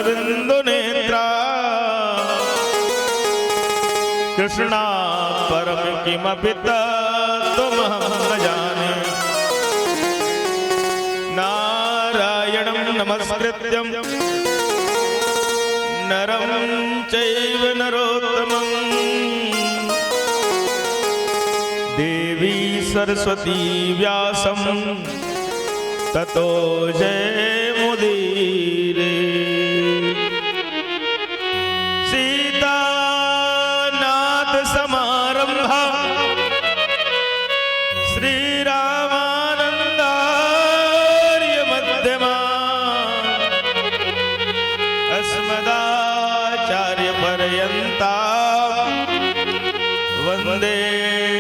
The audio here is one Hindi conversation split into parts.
बिंदु नेत्रा कृष्णा परम किमपि तत्त्वमहं न जाने। नारायणं नमस्कृत्यं नरं चैव नरोत्तमं देवी सरस्वती व्यासं ततो जयमुदीरे। सीतानाथ समारंभा श्रीरामानंदार्य मध्यमा अस्मदाचार्य पर्यंता वंदे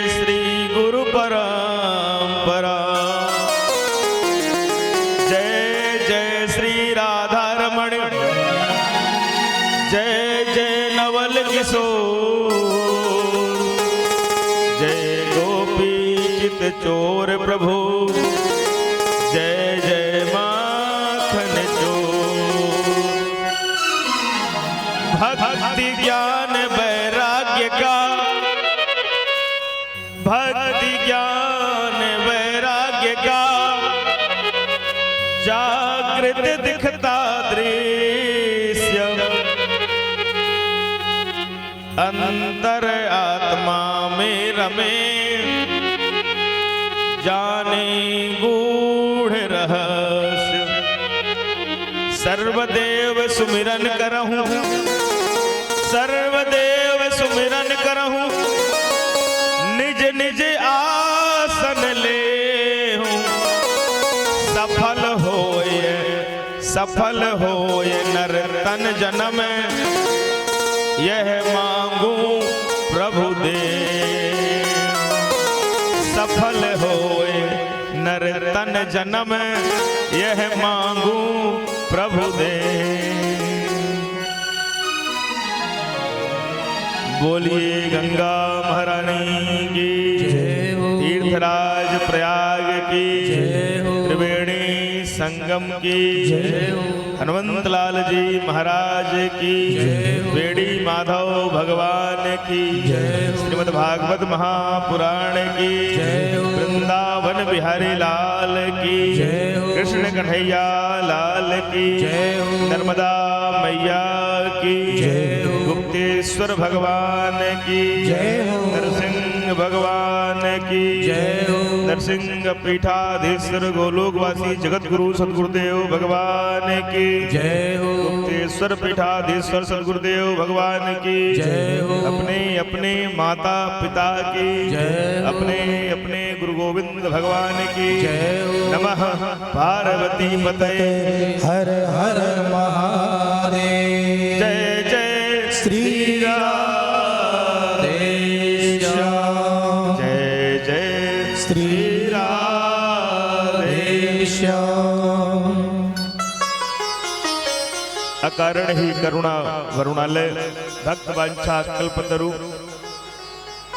श्री गुरु परंपरा। जय जय श्री राधारमण, जय जय नवल किशोर, जय गोपी चित चोर प्रभु, जय जय माखन चोर। भक्ति ज्ञान वैराग्य का, भक्ति ज्ञान वैराग्य का जागृत दिखता दृश्य, अंतर आत्मा में रमे जाने गूढ़ रहस्य। सर्वदेव सुमिरन करहूं, सर्वदेव सुमिरन करहूं, निज निज आसन ले हूं। सफल होए नर तन जन्म, यह मांगू प्रभु दे। सफल होए नर तन जन्म, यह मांगू प्रभु दे। बोलिए गंगा महारानी की, तीर्थराज प्रयाग की, त्रिवेणी संगम की, हनुमंत लाल जी महाराज की, बेड़ी माधव भगवान की, श्रीमद् भागवत महापुराण की, वृंदावन बिहारी लाल की, कृष्ण कन्हैया लाल की, नर्मदा मैया की, गुप्तेश्वर भगवान की, नरसिंह भगवान की, नरसिंह पीठाधीश्वर गोलोकवासी जगत गुरु सदगुरुदेव भगवान की, गुप्तेश्वर पीठाधीश्वर सदगुरुदेव भगवान की, अपने अपने माता पिता की, अपने अपने गुरु गोविंद भगवान की। नमः पार्वती पतये हर हर महादेव। जय जय श्री राधे श्याम, जय जय श्री राधे श्याम। अकारण ही करुणा वरुणालय, भक्त वांछा कल्पतरु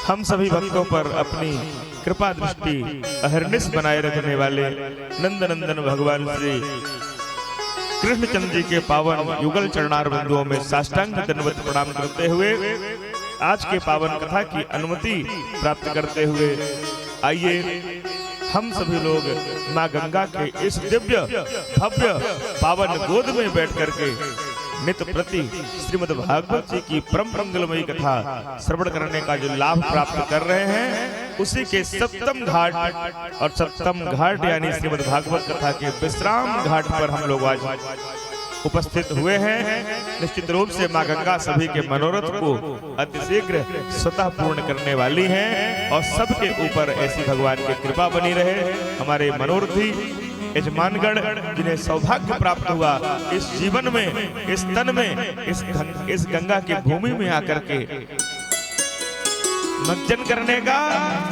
हम सभी भक्तों पर अपनी कृपा दृष्टि अहर्निश बनाए रखने वाले नंदनंदन भगवान श्री कृष्णचंद्र जी के पावन युगल चरणार बिंदुओं में साष्टांग दंडवत प्रणाम करते हुए आज के पावन कथा की अनुमति प्राप्त करते हुए आइए हम सभी लोग माँ गंगा के इस दिव्य भव्य पावन गोद में बैठ करके नित प्रति श्रीमद् भागवत जी की परम मंगलमयी कथा श्रवण करने का जो लाभ प्राप्त कर रहे हैं, उसी के सप्तम घाट और सप्तम घाट यानी श्रीमद् भागवत कथा के विश्राम घाट पर हम लोग आज उपस्थित हुए हैं। निश्चित रूप से माँ गंगा सभी के मनोरथ को अतिशीघ्र स्वतः पूर्ण करने वाली हैं और सबके ऊपर ऐसी भगवान की कृपा बनी रहे। हमारे मनोरथी यजमानगण जिन्हें सौभाग्य प्राप्त हुआ इस जीवन में, इस तन में, इस गंगा की भूमि में आकर के मंचन करने का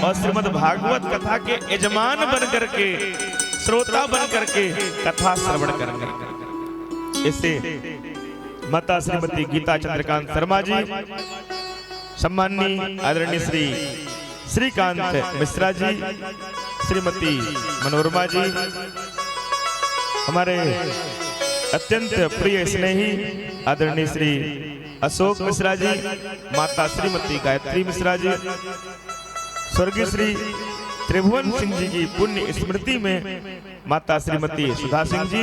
और श्रीमद् भागवत कथा के यजमान बन करके, श्रोता बन करके कथा श्रवण करने का। इससे माता श्रीमती गीता चंद्रकांत शर्मा जी, सम्माननीय आदरणीय श्री श्रीकांत मिश्रा जी, श्रीमती मनोरमा जी, हमारे अत्यंत प्रिय स्नेही आदरणीय श्री अशोक मिश्रा जी, माता श्रीमती गायत्री मिश्रा जी, स्वर्गीय श्री त्रिभुवन सिंह जी की पुण्य स्मृति में माता श्रीमती सुधा सिंह जी,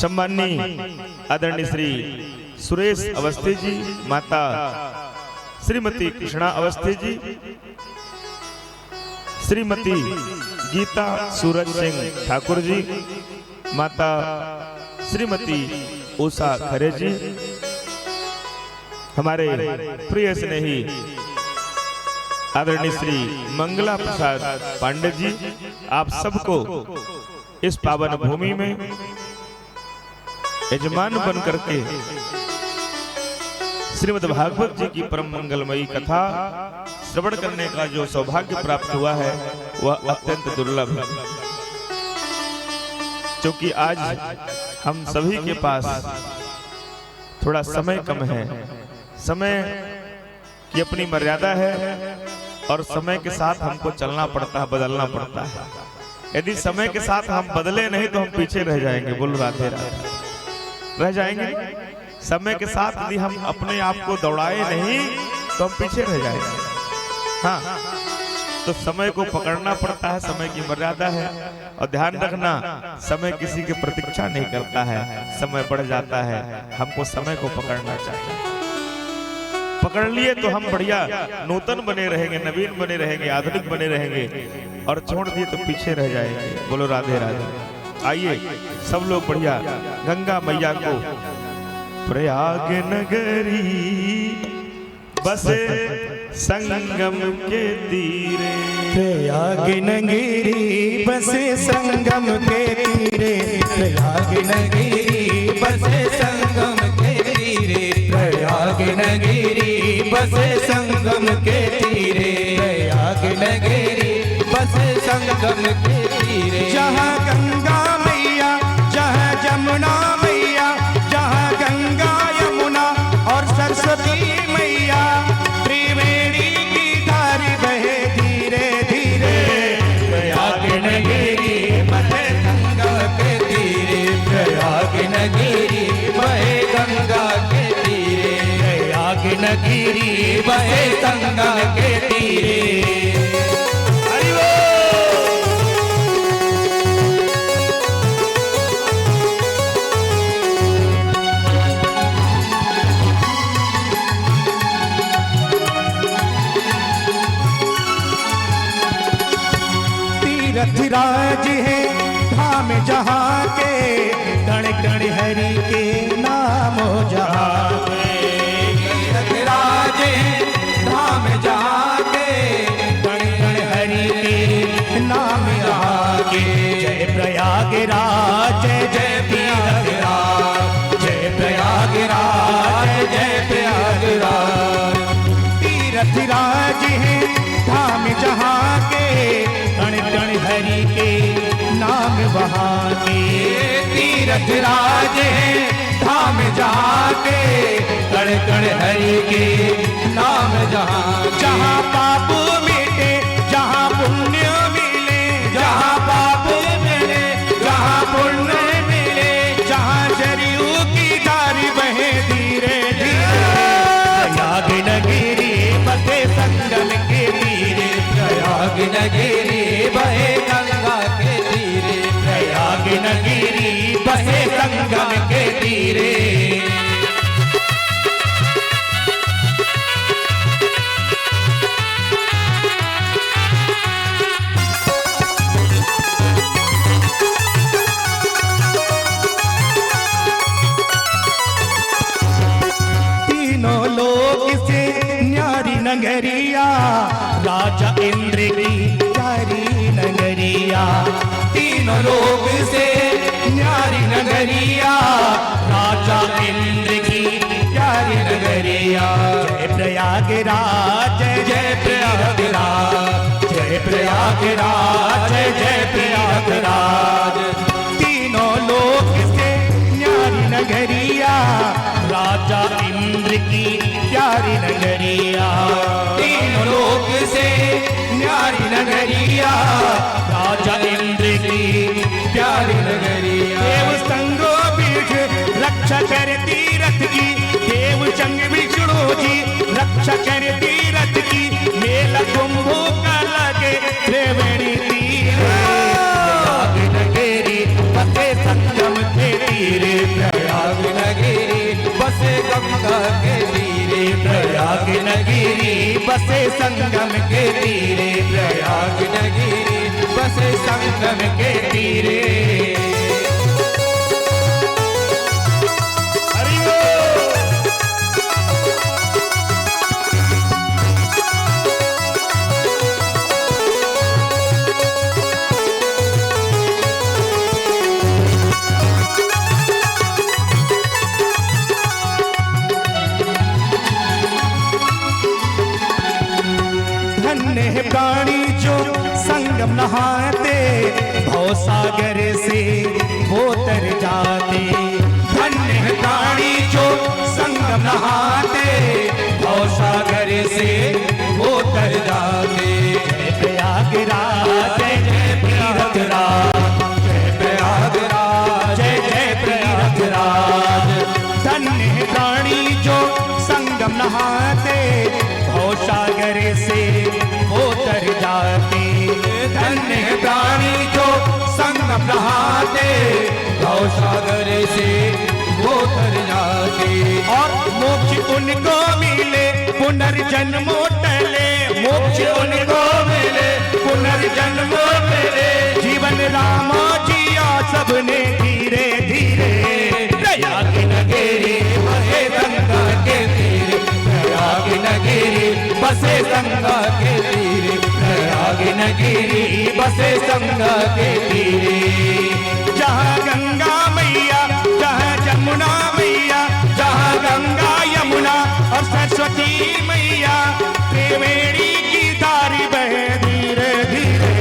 सम्माननीय आदरणीय श्री सुरेश अवस्थी जी, माता श्रीमती कृष्णा अवस्थी जी, श्रीमती गीता सूरज सिंह ठाकुर जी, माता श्रीमती उषा खरे जी, हमारे प्रिय स्नेही आदरणीय श्री मंगला प्रसाद पांडे जी, आप सबको इस पावन भूमि में यजमान बन करके श्रीमद् भागवत जी की परम मंगलमयी कथा श्रवण करने का जो सौभाग्य प्राप्त हुआ है वह अत्यंत दुर्लभ है, क्योंकि आज हम सभी के पास थोड़ा समय कम है। समय की अपनी मर्यादा है और समय के साथ हमको चलना पड़ता है, बदलना पड़ता है। यदि समय के साथ हम बदले नहीं तो हम पीछे रह जाएंगे। बोल राधे राधे, रह जाएंगे। समय के साथ यदि हम अपने आप को दौड़ाए नहीं तो हम पीछे रह जाएंगे। हाँ, तो समय को पकड़ना पड़ता है, समय की मर्यादा है। और ध्यान रखना, समय किसी की प्रतीक्षा नहीं करता है, समय बढ़ जाता है। हमको समय को पकड़ना चाहिए। पकड़ लिए तो हम बढ़िया नूतन बने रहेंगे, नवीन बने रहेंगे, आधुनिक बने रहेंगे, और छोड़ दिए तो पीछे रह जाएंगे। बोलो राधे राधे। आइए सब लोग बढ़िया गंगा मैया को प्रयाग नगरी बसे संगम के तीरे, प्रयाग नगरी बसे संगम के तीरे, प्रयाग नगरी बसे संगम के तीरे, प्रयाग नगरी बसे संगम के तीरे, प्रयाग नगरी बसे संगम के तीरे। जहाँ गंगा मैया, जहाँ जमुना मैया, जहाँ गंगा यमुना और सरस्वती मैया, त्रिवेणी की धारी बहे धीरे धीरे, प्रयाग नगरी बहे गंगा के तीरे, प्रयाग नगरी बहे गंगा के तीरे, प्रयाग नगरी बहे गंगा के तीरे। तीरथराज है धाम जहाँ के, कण कण हरि के नाम जहाँ के। तीरथराज है धाम जहाँ के, कण कण हरि के नाम जहाँ के। जय प्रयागराज, जय प्रयागराज, जय प्रयागराज, जय प्रयागराज। तीरथराज है धाम जहाँ के, कण कण हरि के नाम वहाँ के। तीरथराज है धाम जहाँ के, कण कण हरि के नाम जहाँ। जहाँ पाप मिटे, जहाँ पुण्य मिले, जहाँ पाप मिले, जहाँ पुण्य मिले, जहाँ सरयू की धारी बहे धीरे धीरे, प्रयाग नगरी बसे संगम के तीरे, प्रयाग नगरी बहे गंगा के तीरे, प्रयाग नगरी बसे संगम के तीरे। तीनों लोक से न्यारी नगरिया, राजा इंद्र की प्यारी नगरिया। तीनों लोक से न्यारी नगरिया, राजा इंद्र की प्यारी नगरिया। जय प्रयागराज, जय प्रयागराज, जय प्रयागराज, जय प्रयागराज। तीनों लोक से न्यारी नगरिया, राजा इंद्र की प्यारी नगरिया। तीनों लोक से न्यारी नगरिया, राजा इंद्र की प्यारी नगरिया। देव संगो शकर तीरथ की मेला कुंभों का लगे त्रिवेणी तीर प्रयाग नगरी बसे संगम के तीरे प्रयाग नगरी बसे गंगा के तीरे प्रयाग नगरी बसे संगम के तीरे प्रयाग नगरी बसे संगम के तीरे प्राणी जो संगम नहाते भव सागर से वो तर जाते धन्य प्राणी जो संगम नहाते भव सागर से वो तर जाते जय प्रयागराज जय प्रयागराज जय प्रयागराज जय प्रयागराज धन्य प्राणी जो संगम नहाते भव सागर से उतर जाते धन्य प्राणी जो संगम नहाते भव सागर से वो उतर जाते और मोक्ष उनको मिले पुनर्जन्म टले मोक्ष उनको मिले पुनर्जन्म मिले जीवन राम जिया सबने धीरे धीरे प्रयाग नगरी बसे गंगा के तीरे प्रयाग नगरी बसे गंगा के तीरे प्रयाग नगरी बसे गंगा के तीरे जहाँ गंगा मैया जहाँ जमुना मैया जहाँ गंगा यमुना और सरस्वती मैया त्रिवेणी की धारी बहे धीरे धीरे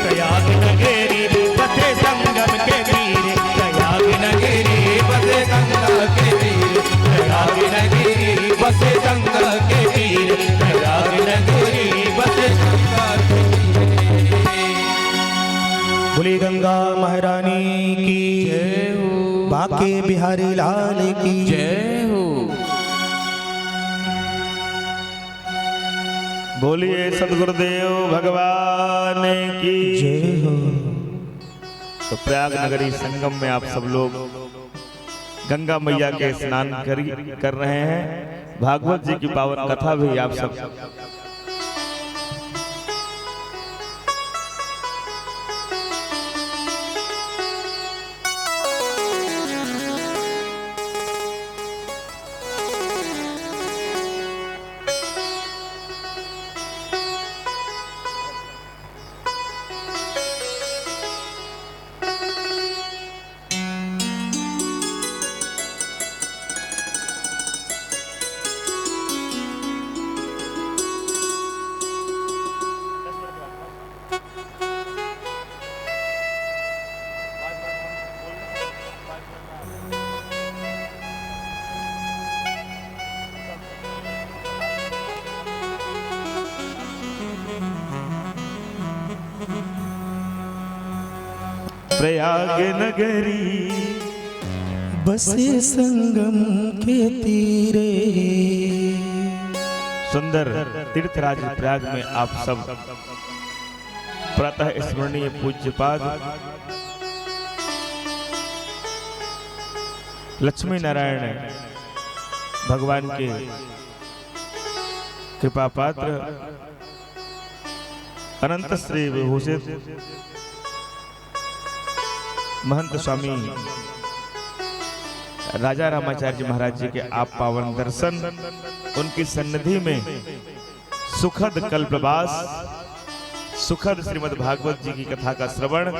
प्रयाग नगरी बसे संगम के तीरे प्रयाग नगरी बसे गंगा के तीरे प्रयाग नगरी बसे गंगा के तीरे प्रयाग नगरी बसे गंगा के तीरे बोली गंगा महारानी की जय हो बांके बिहारी लाल की जय हो बोलिए सदगुरुदेव भगवान की जय हो तो प्रयाग नगरी संगम में आप सब लोग गंगा मैया के स्नान कर रहे हैं। भागवत जी की पावन कथा भी आप सब प्रयाग नगरी बसे संगम के तीरे सुंदर तीर्थराज प्रयाग में आप सब प्रातः स्मरणीय पूज्यपाद लक्ष्मी नारायण भगवान के कृपा पात्र अनंत श्री विभूषित महंत स्वामी राजा रामाचार्य महाराज जी के आप पावन दर्शन उनकी सन्निधि में सुखद कल्पवास सुखद श्रीमद् भागवत जी की कथा का श्रवण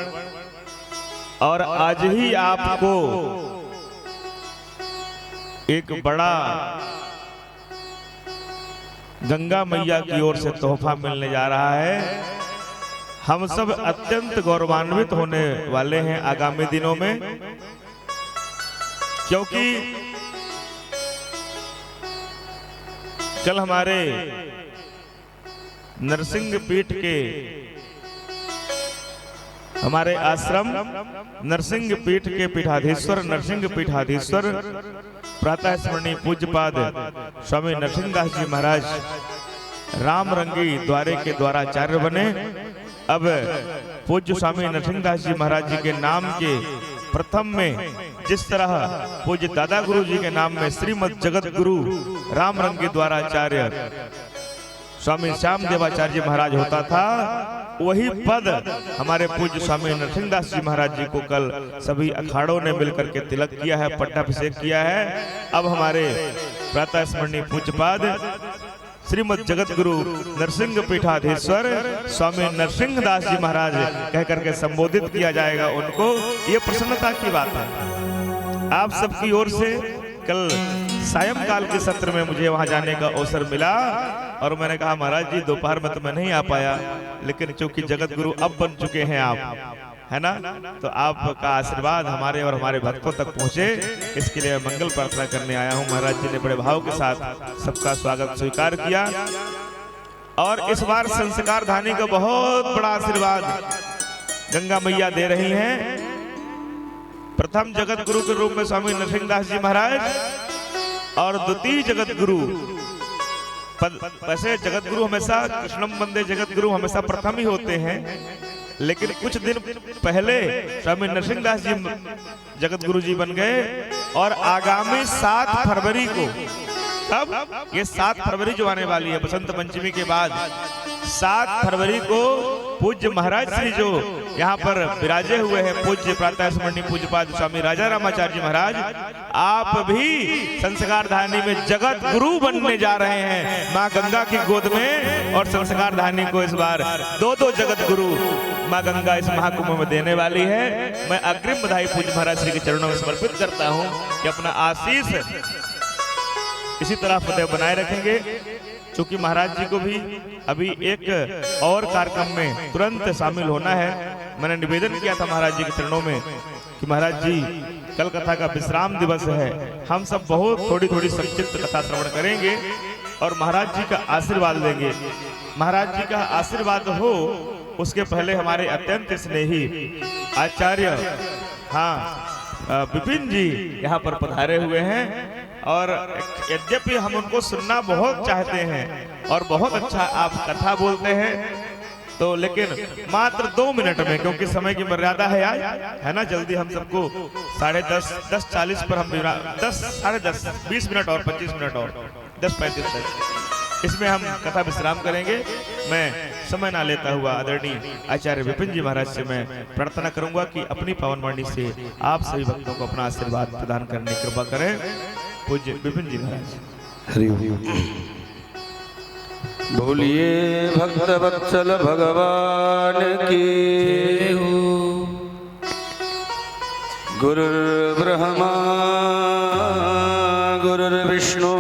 और आज ही आपको एक बड़ा गंगा मैया की ओर से तोहफा मिलने जा रहा है। हम सब अत्यंत गौरवान्वित होने वाले हैं आगामी दिनों में, क्योंकि कल हमारे नरसिंह पीठ के हमारे आश्रम नरसिंह पीठ के पीठाधीश्वर नरसिंह पीठाधीश्वर प्रातः स्मरणीय पूज्यपाद स्वामी नरसिंहदास जी महाराज राम रंगी द्वारे के द्वाराचार्य बने। अब पूज्य स्वामी नरसिंहदास जी महाराज जी के नाम के प्रथम में जिस तरह पूज्य दादा गुरु जी के नाम में श्रीमद जगत गुरु राम रंगी द्वाराचार्य स्वामी श्याम देवाचार्य जी महाराज होता था, वही पद हमारे पूज्य स्वामी नरसिंहदास जी महाराज जी को कल सभी अखाड़ों ने मिलकर के तिलक किया है, पट्टाभिषेक किया है। अब हमारे प्रातः स्मरणीय पूज्यपाद श्रीमद जगत गुरु नरसिंह पीठाधीश्वर स्वामी नरसिंहदास जी महाराज कह करके संबोधित किया जाएगा उनको। ये प्रसन्नता की बात है। आप सबकी ओर से कल सायंकाल के सत्र में मुझे वहां जाने का अवसर मिला और मैंने कहा महाराज जी दोपहर में तो मैं नहीं आ पाया, लेकिन चूंकि जगत गुरु अब बन चुके हैं आप, है ना, तो आपका आशीर्वाद हमारे और हमारे भक्तों तक पहुंचे, इसके लिए मैं मंगल प्रार्थना करने आया हूं। महाराज जी ने बड़े भाव के साथ सबका स्वागत स्वीकार किया और इस बार संस्कार धानी का बहुत बड़ा आशीर्वाद गंगा मैया दे रही हैं। प्रथम जगत गुरु के रूप में स्वामी नरसिंहदास जी महाराज और द्वितीय जगत गुरु, वैसे जगत गुरु हमेशा कृष्णम वंदे जगत गुरु हमेशा प्रथम ही होते हैं, लेकिन कुछ दिन पहले स्वामी नरसिंहदास जी जगत गुरु जी बन गए और आगामी 7 फरवरी को, तब ये 7 फरवरी जो आने वाली है बसंत पंचमी के बाद 7 फरवरी को पूज्य महाराज श्री जो यहाँ पर विराजे हुए हैं पूज्य प्रातः स्मरणीय पूज्यपाद स्वामी राजा रामाचार्य जी महाराज, आप भी संस्कार धानी में जगत गुरु बनने जा रहे हैं माँ गंगा की गोद में। और संस्कार धानी को इस बार 2 जगत गुरु माँ गंगा इस महाकुंभ में देने वाली है। मैं अग्रिम बधाई पूज्य महाराज श्री के चरणों में समर्पित करता हूँ कि अपना आशीष इसी तरह फतेह बनाए रखेंगे। चूंकि महाराज जी को भी अभी एक और कार्यक्रम में तुरंत शामिल होना है। मैंने निवेदन किया था महाराज जी के चरणों में कि महाराज जी कल कथा का विश्राम दिवस है, हम सब बहुत थोड़ी संक्षिप्त कथा श्रवण करेंगे और महाराज जी का आशीर्वाद लेंगे। महाराज जी का आशीर्वाद हो उसके पहले हमारे अत्यंत स्नेही आचार्य विपिन जी यहाँ पर पधारे हुए हैं और यद्यपि हम उनको सुनना बहुत चाहते हैं और बहुत अच्छा आप कथा बोलते हैं, तो लेकिन मात्र 2 मिनट में, क्योंकि समय की मर्यादा है आज, है ना, जल्दी हम सबको 10:40 पर हम 10:30 20 मिनट और 25 मिनट और 10:35 तक इसमें हम कथा विश्राम करेंगे। मैं समय ना लेता हुआ आदरणीय आचार्य विपिन जी महाराज से मैं प्रार्थना करूंगा कि अपनी पावन वाणी से आप सभी भक्तों को अपना आशीर्वाद प्रदान करने की कृपा करें। पूज्य विपिन जी महाराज। हरि बोलिए भक्त वत्सल भगवान की। गुरुर्ब्रह्मा गुरुर्विष्णु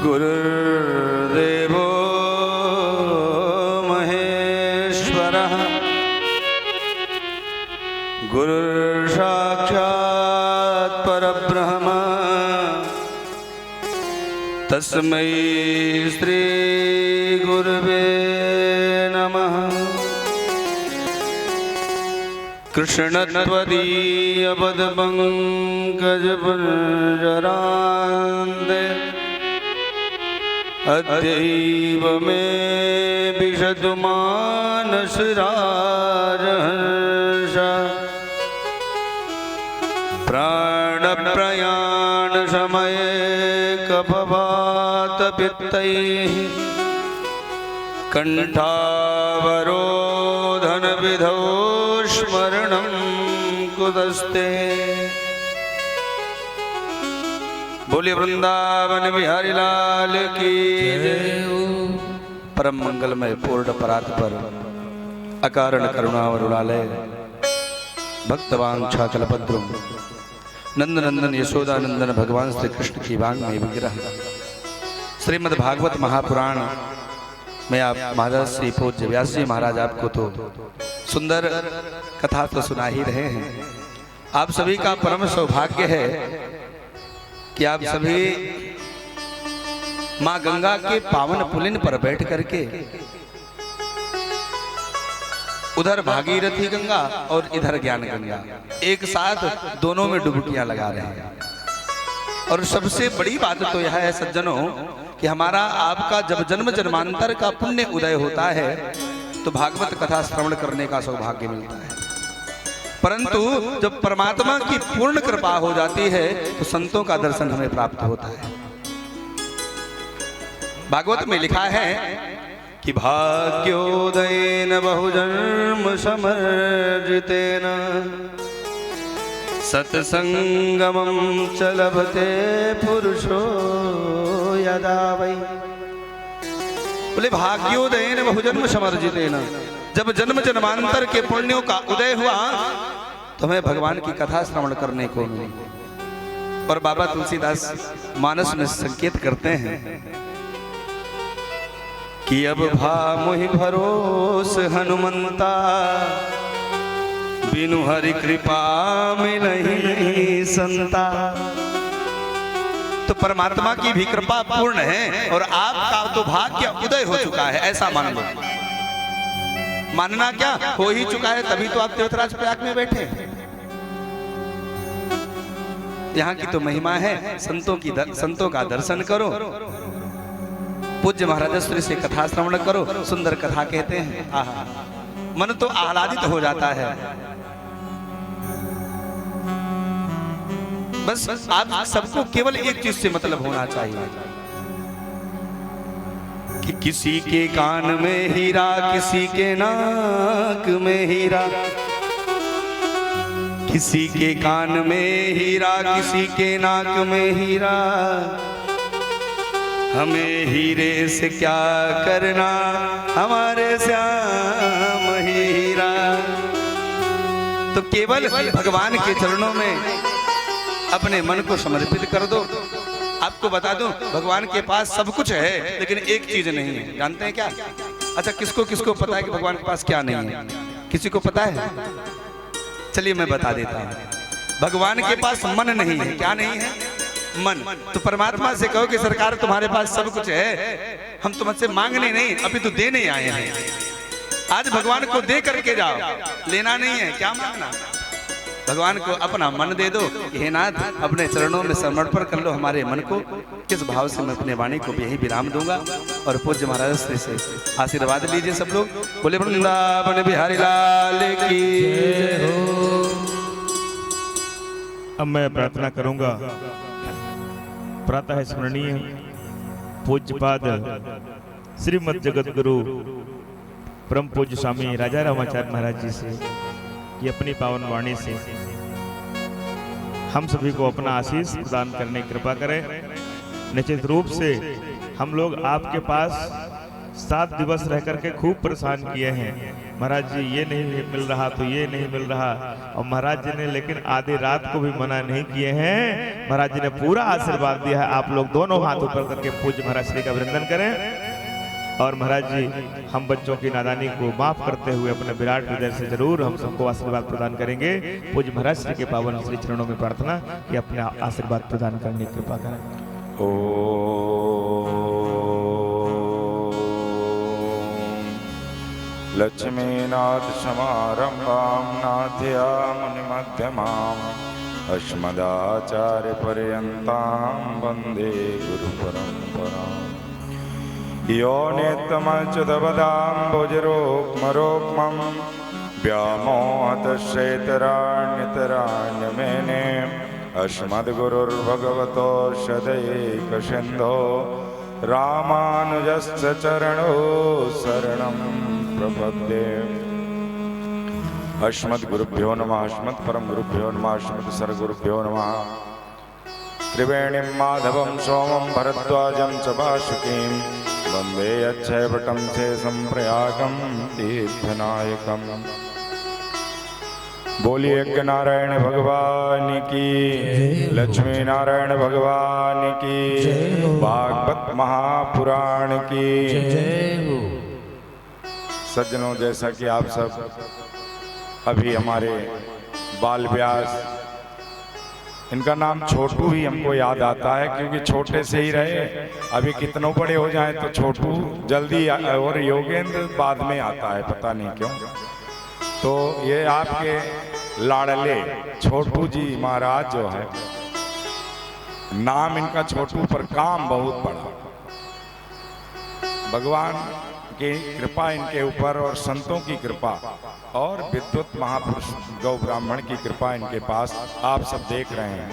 गुरुर्देवो महेश्वरः गुरुर्साक्षात् परब्रह्म तस्मै श्री गुरुवे नमः। कृष्णत्वदीय पदपङ्कजपञ्जरान्ते अद्यैव मे विशतु मानसराजहर्ष। प्राणप्रयाण समये कफवातपित्तैः कंठावरोधन विधौ स्मरणं कुतस्ते। बोलिए वृंदावन बिहारी लाल की जय। परम मंगलमय पूर्ण परात पर अकारण करुणा वरुणालय भक्तवांछा कल्पद्रुम नंदनंदन यशोदानंदन भगवान श्री कृष्ण की वांग में विग्रह श्रीमद् भागवत महापुराण में आप महाराज श्री पूज्य व्यास जी महाराज आपको तो सुंदर कथा तो सुना ही रहे हैं। आप सभी का परम सौभाग्य है कि आप सभी माँ गंगा के पावन पुलिन पर बैठ करके उधर भागीरथी गंगा और इधर ज्ञान गंगा, एक साथ दोनों में डुबकियां लगा रहे हैं। और सबसे बड़ी बात तो यह है सज्जनों कि हमारा आपका जब जन्म जन्मांतर का पुण्य उदय होता है तो भागवत कथा श्रवण करने का सौभाग्य मिलता है, परंतु जब परमात्मा की पूर्ण कृपा हो जाती है तो संतों का दर्शन हमें प्राप्त होता है। भागवत में लिखा है कि भाग्योदयेन बहुजन्म समर्जितेन सत्संगमं च लभते पुरुषो यदा वै। बोले भाग्योदयेन बहुजन्म समर्जितेन, जब जन्म जन्मांतर के पुण्यों का उदय हुआ तो हमें भगवान की कथा श्रवण करने को मिली। और बाबा तुलसीदास मानस में संकेत करते हैं कि अब भा मोहि भरोस हनुमंता, बिनु हरि कृपा मिलहि संता। तो परमात्मा की भी कृपा पूर्ण है और आपका तो भाग्य उदय हो चुका है, ऐसा मान लो। मानना क्या, हो ही चुका है, तभी तो आप तीर्थराज प्रयाग में बैठे। यहाँ की तो महिमा है, संतों का दर्शन करो, पूज्य महाराज श्री से कथा श्रवण करो। सुंदर कथा कहते हैं, आहा, मन तो आह्लादित हो जाता है। बस आप सबको केवल एक चीज से मतलब होना चाहिए कि किसी के कान में हीरा, किसी के नाक में हीरा, किसी के कान में हीरा, किसी के नाक में हीरा, हमें हीरे से क्या करना, हमारे श्याम हीरा। तो केवल भगवान के चरणों में अपने मन को समर्पित कर दो। आपको बता दूं, भगवान के पास सब कुछ है लेकिन एक चीज नहीं है, जानते हैं क्या? अच्छा, किसको किसको पता है कि भगवान के पास क्या नहीं है? किसी को पता है? चलिए मैं बता देता हूं। भगवान के पास मन नहीं है। क्या नहीं है? मन। तो परमात्मा से कहो कि सरकार तुम्हारे पास सब कुछ है, हम तुमसे मांगने नहीं अभी तो देने आए हैं। आज भगवान को दे करके जाओ, लेना नहीं है, क्या मांगना? भगवान को अपना मन दे दो कि हे नाथ, अपने चरणों में समर्पण कर लो हमारे मन को। किस भाव से मैं अपने वाणी को यही विराम दूंगा। और पूज्य महाराज श्री से आशीर्वाद लीजिए सब लोग। बोले वृंदावन बिहारी लाल की जय हो। अब मैं प्रार्थना करूंगा। प्रातः स्मरणीय पूज्यपाद श्रीमद जगत गुरु परम पूज्य स्वामी राजा रामाचार्य महाराज जी से कि अपनी पावन वाणी से हम सभी को अपना आशीष प्रदान करने की कृपा करें। निश्चित रूप से हम लोग आपके पास 7 दिवस रह करके खूब परेशान किए हैं। महाराज जी ये नहीं मिल रहा तो ये नहीं मिल रहा, और महाराज जी ने लेकिन आधी रात को भी मना नहीं किए हैं। महाराज जी ने पूरा आशीर्वाद दिया है। आप लोग दोनों हाथ ऊपर करके पूज्य महाराज श्री का अभिनंदन करें। और महाराज जी हम बच्चों की नादानी को माफ करते हुए अपने विराट हृदय से जरूर हम सबको आशीर्वाद प्रदान करेंगे। पूज्य महाराज श्री के पावन श्री चरणों में प्रार्थना कि अपने आशीर्वाद प्रदान करने की कृपा करें। ओ लक्ष्मीनाथ समारंभां नाथयामुनिमध्यमाम् अस्मदाचार्य पर्यन्तां वन्दे गुरुपरम्पराम्। यो नित्यमच्युतपदाम्बुजरोक्मरोक्मं व्यामोहतश्चैतराण्यतराण्यमेने अस्मद्गुरुर्भगवतोऽस्य दयैकसिन्धो रामानुजस्य चरणो शरणं प्रपद्ये। अस्मद्गुरुभ्यो नमः, अस्मत्परमगुरुभ्यो नमः, अस्मत्सर्वगुरुभ्यो नमः। त्रिवेणीं माधवं सोमं भरद्वाजं च वासुकीं वन्दे अक्षयवटं शेषं प्रयागं तीर्थनायकम्। बोलिए यज्ञ नारायण भगवान की, लक्ष्मी नारायण भगवान की, भागवत महापुराण की जय हो। सज्जनों, जैसा कि आप सब अभी हमारे बाल व्यास, इनका नाम छोटू ही हमको याद आता है क्योंकि छोटे से ही रहे। अभी कितनों बड़े हो जाएं तो छोटू जल्दी और योगेंद्र बाद में आता है, पता नहीं क्यों। तो ये आपके लाडले छोटू जी महाराज जो है, नाम इनका छोटू पर काम बहुत बड़ा। भगवान की कृपा इनके ऊपर और संतों की कृपा और विद्वत महापुरुष गौ ब्राह्मण की कृपा इनके पास आप सब देख रहे हैं।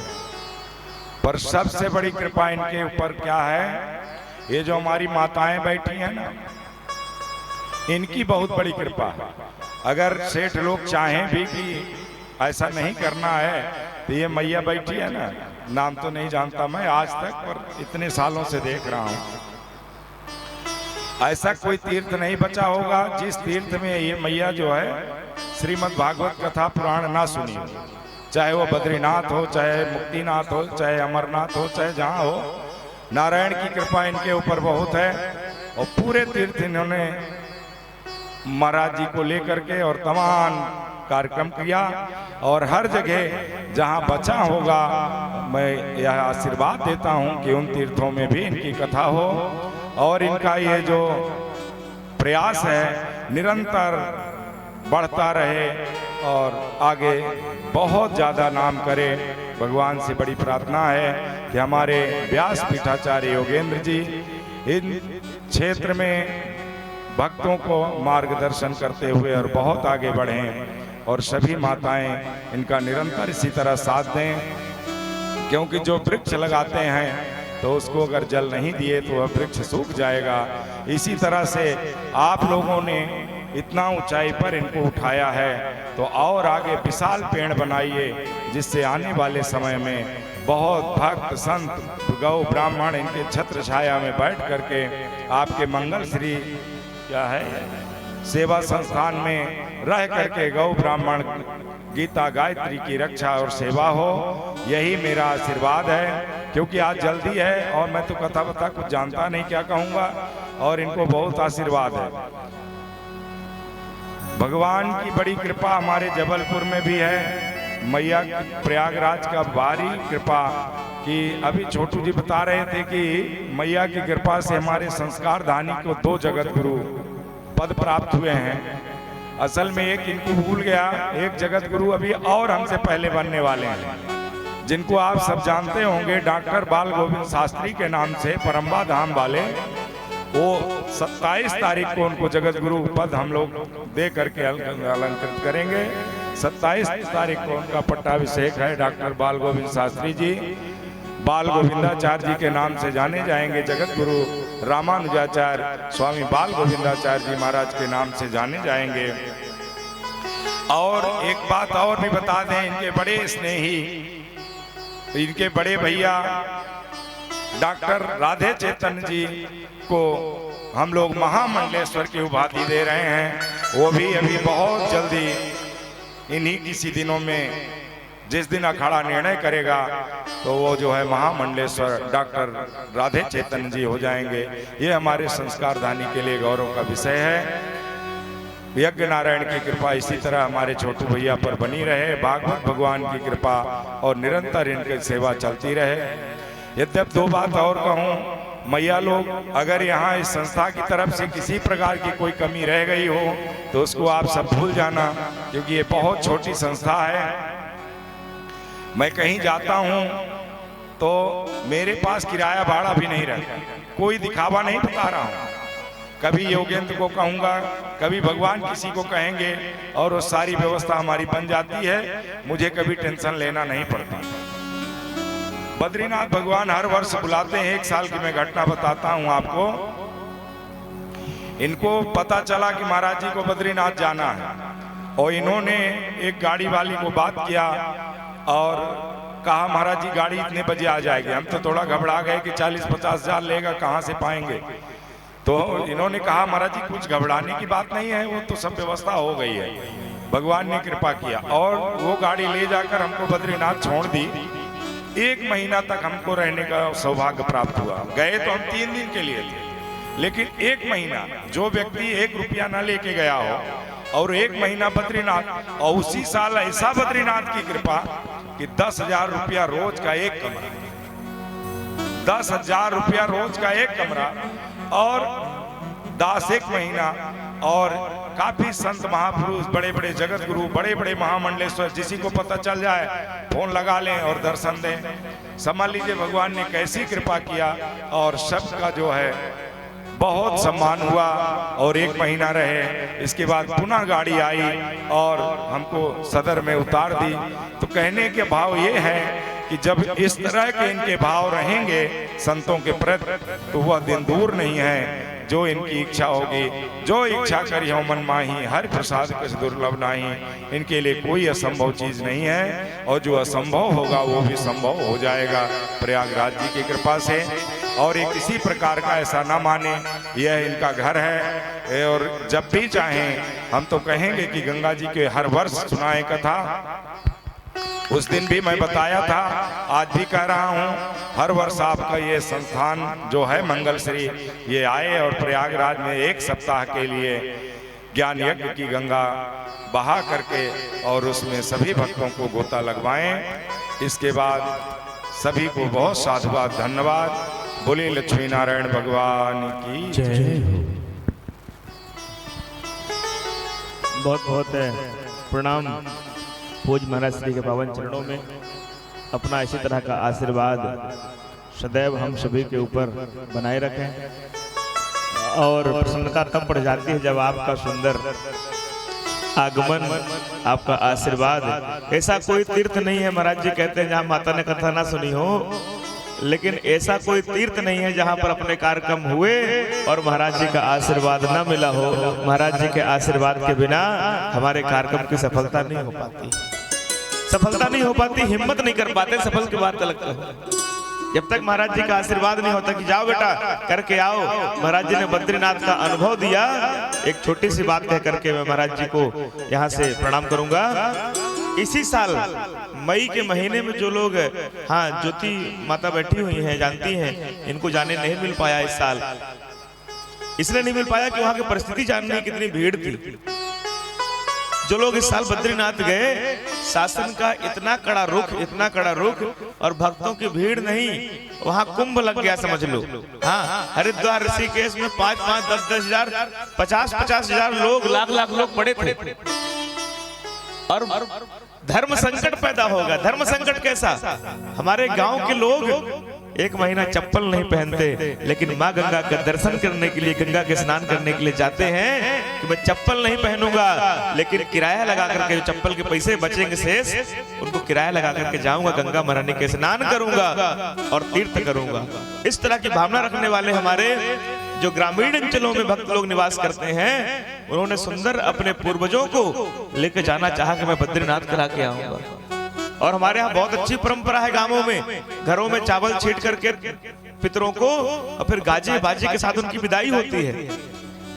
पर सबसे बड़ी कृपा इनके ऊपर क्या है, ये जो हमारी माताएं बैठी हैं ना, इनकी बहुत बड़ी कृपा है। अगर सेठ लोग चाहें भी कि ऐसा नहीं करना है तो ये मैया बैठी है ना, नाम तो नहीं जानता मैं आज तक, पर इतने सालों से देख रहा हूं, ऐसा कोई तीर्थ नहीं बचा होगा जिस तीर्थ में ये मैया जो है श्रीमद् भागवत कथा पुराण ना सुनी हो। चाहे वो बद्रीनाथ हो, चाहे मुक्तिनाथ हो, चाहे अमरनाथ हो, चाहे जहाँ हो, नारायण की कृपा इनके ऊपर बहुत है। और पूरे तीर्थ इन्होंने महाराज जी को लेकर के और तमाम कार्यक्रम किया। और हर जगह जहाँ बचा होगा मैं यह आशीर्वाद देता हूँ कि उन तीर्थों में भी इनकी कथा हो और इनका ये जो प्रयास है निरंतर बढ़ता रहे और आगे बहुत ज़्यादा नाम करे। भगवान से बड़ी प्रार्थना है कि हमारे व्यास पीठाचार्य योगेंद्र जी इन क्षेत्र में भक्तों को मार्गदर्शन करते हुए और बहुत आगे बढ़ें और सभी माताएं इनका निरंतर इसी तरह साथ दें, क्योंकि जो वृक्ष लगाते हैं तो उसको अगर जल नहीं दिए तो वह वृक्ष सूख जाएगा। इसी तरह से आप लोगों ने इतना ऊंचाई पर इनको उठाया है तो और आगे विशाल पेड़ बनाइए, जिससे आने वाले समय में बहुत भक्त संत गौ ब्राह्मण इनके छत्र छाया में बैठ करके आपके मंगल श्री क्या है सेवा संस्थान में रह करके गौ ब्राह्मण गीता गायत्री की रक्षा और सेवा हो। यही मेरा आशीर्वाद है, क्योंकि आज जल्दी है और मैं तो कथा बता कुछ जानता नहीं क्या कहूँगा, और इनको बहुत आशीर्वाद है। भगवान की बड़ी कृपा हमारे जबलपुर में भी है, मैया प्रयागराज का भारी कृपा कि अभी छोटू जी बता रहे थे कि मैया की कृपा से हमारे संस्कार धानी को 2 जगत गुरु पद प्राप्त हुए हैं। असल में एक इनको भूल गया, एक जगत गुरु अभी और हमसे पहले बनने वाले हैं, जिनको आप सब जानते होंगे, डॉक्टर बाल गोविंद शास्त्री के नाम से परम्बा धाम वाले। वो 27 तारीख को उनको जगत गुरु पद हम लोग दे करके अलंकृत करेंगे। 27 तारीख को उनका पट्टाभिषेक है। डॉक्टर बाल गोविंद शास्त्री जी बाल गोविंदाचार्य जी के नाम से जाने जाएंगे। जगत गुरु रामानुजाचार्य स्वामी बाल गोविंदाचार्य जी महाराज के नाम से जाने जाएंगे। और एक बात और भी बता दें, इनके बड़े स्नेही, इनके बड़े भैया डॉक्टर राधे चैतन्य जी को हम लोग महामंडलेश्वर की उपाधि दे रहे हैं। वो भी अभी बहुत जल्दी इन्हीं किसी दिनों में, जिस दिन अखाड़ा निर्णय करेगा तो वो जो है महामंडलेश्वर डॉक्टर राधे चैतन्य जी हो जाएंगे। ये हमारे संस्कार धानी के लिए गौरव का विषय है। यज्ञ नारायण की कृपा इसी तरह हमारे छोटू भैया पर बनी रहे, भागवत भगवान की कृपा और निरंतर इनकी सेवा चलती रहे। यद्यप 2 बात और कहूँ, मैया लोग अगर यहाँ इस संस्था की तरफ से किसी प्रकार की कोई कमी रह गई हो तो उसको आप सब भूल जाना, क्योंकि ये बहुत छोटी संस्था है। मैं कहीं जाता हूँ तो मेरे पास किराया भाड़ा भी नहीं रहता, कोई दिखावा नहीं बता रहा हूँ। कभी योगेंद्र को कहूँगा, कभी भगवान किसी को कहेंगे और वो सारी व्यवस्था हमारी बन जाती है, मुझे कभी टेंशन लेना नहीं पड़ता। बद्रीनाथ भगवान हर वर्ष बुलाते हैं। 1 साल की मैं घटना बताता हूँ आपको। इनको पता चला कि महाराज जी को बद्रीनाथ जाना है और इन्होंने एक गाड़ी वाली को बात किया और कहा महाराज जी गाड़ी इतने बजे आ जाएगी। हम तो थोड़ा घबरा गए कि 40-50 हजार लेगा, कहाँ से पाएंगे। तो इन्होंने कहा महाराज जी कुछ घबराने की बात नहीं है, वो तो सब व्यवस्था हो गई है। भगवान ने कृपा किया और वो गाड़ी ले जाकर हमको बद्रीनाथ छोड़ दी। 1 महीना तक हमको रहने का सौभाग्य प्राप्त हुआ। गए तो हम 3 दिन के लिए थे, लेकिन 1 महीना जो व्यक्ति 1 रुपया ना लेके गया हो और 1 महीना बद्रीनाथ, और उसी साल ऐसा बद्रीनाथ की कृपा कि 10,000 रुपया रोज का एक कमरा, 10,000 रुपया रोज का एक कमरा और 10 एक महीना और काफी संत महापुरुष, बड़े बड़े जगत गुरु, बड़े बड़े महामंडलेश्वर, जिसी को पता चल जाए फोन लगा लें और दर्शन दें। समझ लीजिए भगवान ने कैसी कृपा किया और सबका जो है बहुत सम्मान हुआ और 1 महीना रहे। इसके बाद पुनः गाड़ी आई और हमको सदर में उतार दी। तो कहने के भाव ये है कि जब इस तरह के इनके भाव रहेंगे संतों के प्रति, तो वह दिन दूर नहीं है जो इनकी इच्छा होगी। जो इच्छा करी हो मन माही, हर प्रसाद कुछ दुर्लभ नहीं। इनके लिए कोई असंभव चीज नहीं है और जो असंभव होगा वो भी संभव हो जाएगा प्रयागराज जी की कृपा से। और ये किसी प्रकार का ऐसा ना माने, यह इनका घर है और जब भी चाहें हम तो कहेंगे कि गंगा जी के हर वर्ष सुनाए कथा। उस दिन भी मैं बताया था, आज भी कह रहा हूँ, हर वर्ष आपका ये संस्थान जो है मंगलश्री, ये आए और प्रयागराज में 1 सप्ताह के लिए ज्ञान यज्ञ की गंगा बहा करके और उसमें सभी भक्तों को गोता लगवाएं। इसके बाद सभी को बहुत साधुवाद, धन्यवाद। बोले लक्ष्मी नारायण भगवान की जय। बहुत बहुत प्रणाम पूज महाराज श्री के पावन चरणों में। अपना इसी तरह का आशीर्वाद सदैव हम सभी के ऊपर बनाए रखें। और प्रसन्नता तब बढ़ जाती है जब आपका सुंदर आगमन, आपका आशीर्वाद। ऐसा कोई तीर्थ नहीं है, महाराज जी कहते हैं, जहाँ माता ने कथा ना सुनी हो, लेकिन ऐसा कोई तीर्थ नहीं है जहाँ पर अपने कार्यक्रम हुए और महाराज जी का आशीर्वाद न मिला हो। महाराज जी के आशीर्वाद के बिना हमारे कार्यक्रम की सफलता नहीं हो पाती, सफलता नहीं हो पाती, हिम्मत नहीं कर पाते सफल की बात अलग है। जब तक महाराज जी का आशीर्वाद नहीं होता कि जाओ बेटा करके आओ। महाराज जी ने बद्रीनाथ का अनुभव दिया। एक छोटी सी बात कह करके मैं महाराज जी को यहाँ से प्रणाम करूंगा। इसी साल मई के महीने में जो लोग, हाँ ज्योति माता बैठी हुई हैं, जानती हैं, इनको जाने नहीं मिल पाया इस साल। इसलिए नहीं मिल पाया कि वहां की परिस्थिति जानने की कितनी भीड़ थी। जो लोग इस साल बद्रीनाथ गए, शासन का इतना कड़ा रुख, इतना कड़ा रुख, और भक्तों की भीड़ नहीं, वहां कुंभ लग गया समझ लो। हाँ, हरिद्वार ऋषिकेश में 5-5, 10-10 हजार, 50-50 हजार लोग, लाख लोग पड़े थे। और धर्म संकट पैदा होगा। धर्म संकट कैसा? हमारे गांव के लोग 1 महीना चप्पल नहीं पहनते, लेकिन माँ गंगा का दर्शन करने के लिए, गंगा के स्नान करने के लिए जाते हैं कि मैं चप्पल नहीं पहनूंगा, लेकिन किराया लगा करके जो चप्पल के पैसे बचेंगे शेष, उनको किराया लगा करके जाऊंगा, गंगा महारानी के स्नान करूंगा और तीर्थ करूंगा। इस तरह की भावना रखने वाले हमारे जो ग्रामीण अंचलों में भक्त लोग निवास करते हैं, उन्होंने सुंदर अपने पूर्वजों को लेकर जाना चाहा कि मैं बद्रीनाथ करा के आऊंगा। और हमारे यहाँ बहुत अच्छी परंपरा है, गांवों में घरों में चावल छीट करके पितरों को और फिर गाजे बाजे के साथ उनकी विदाई होती है।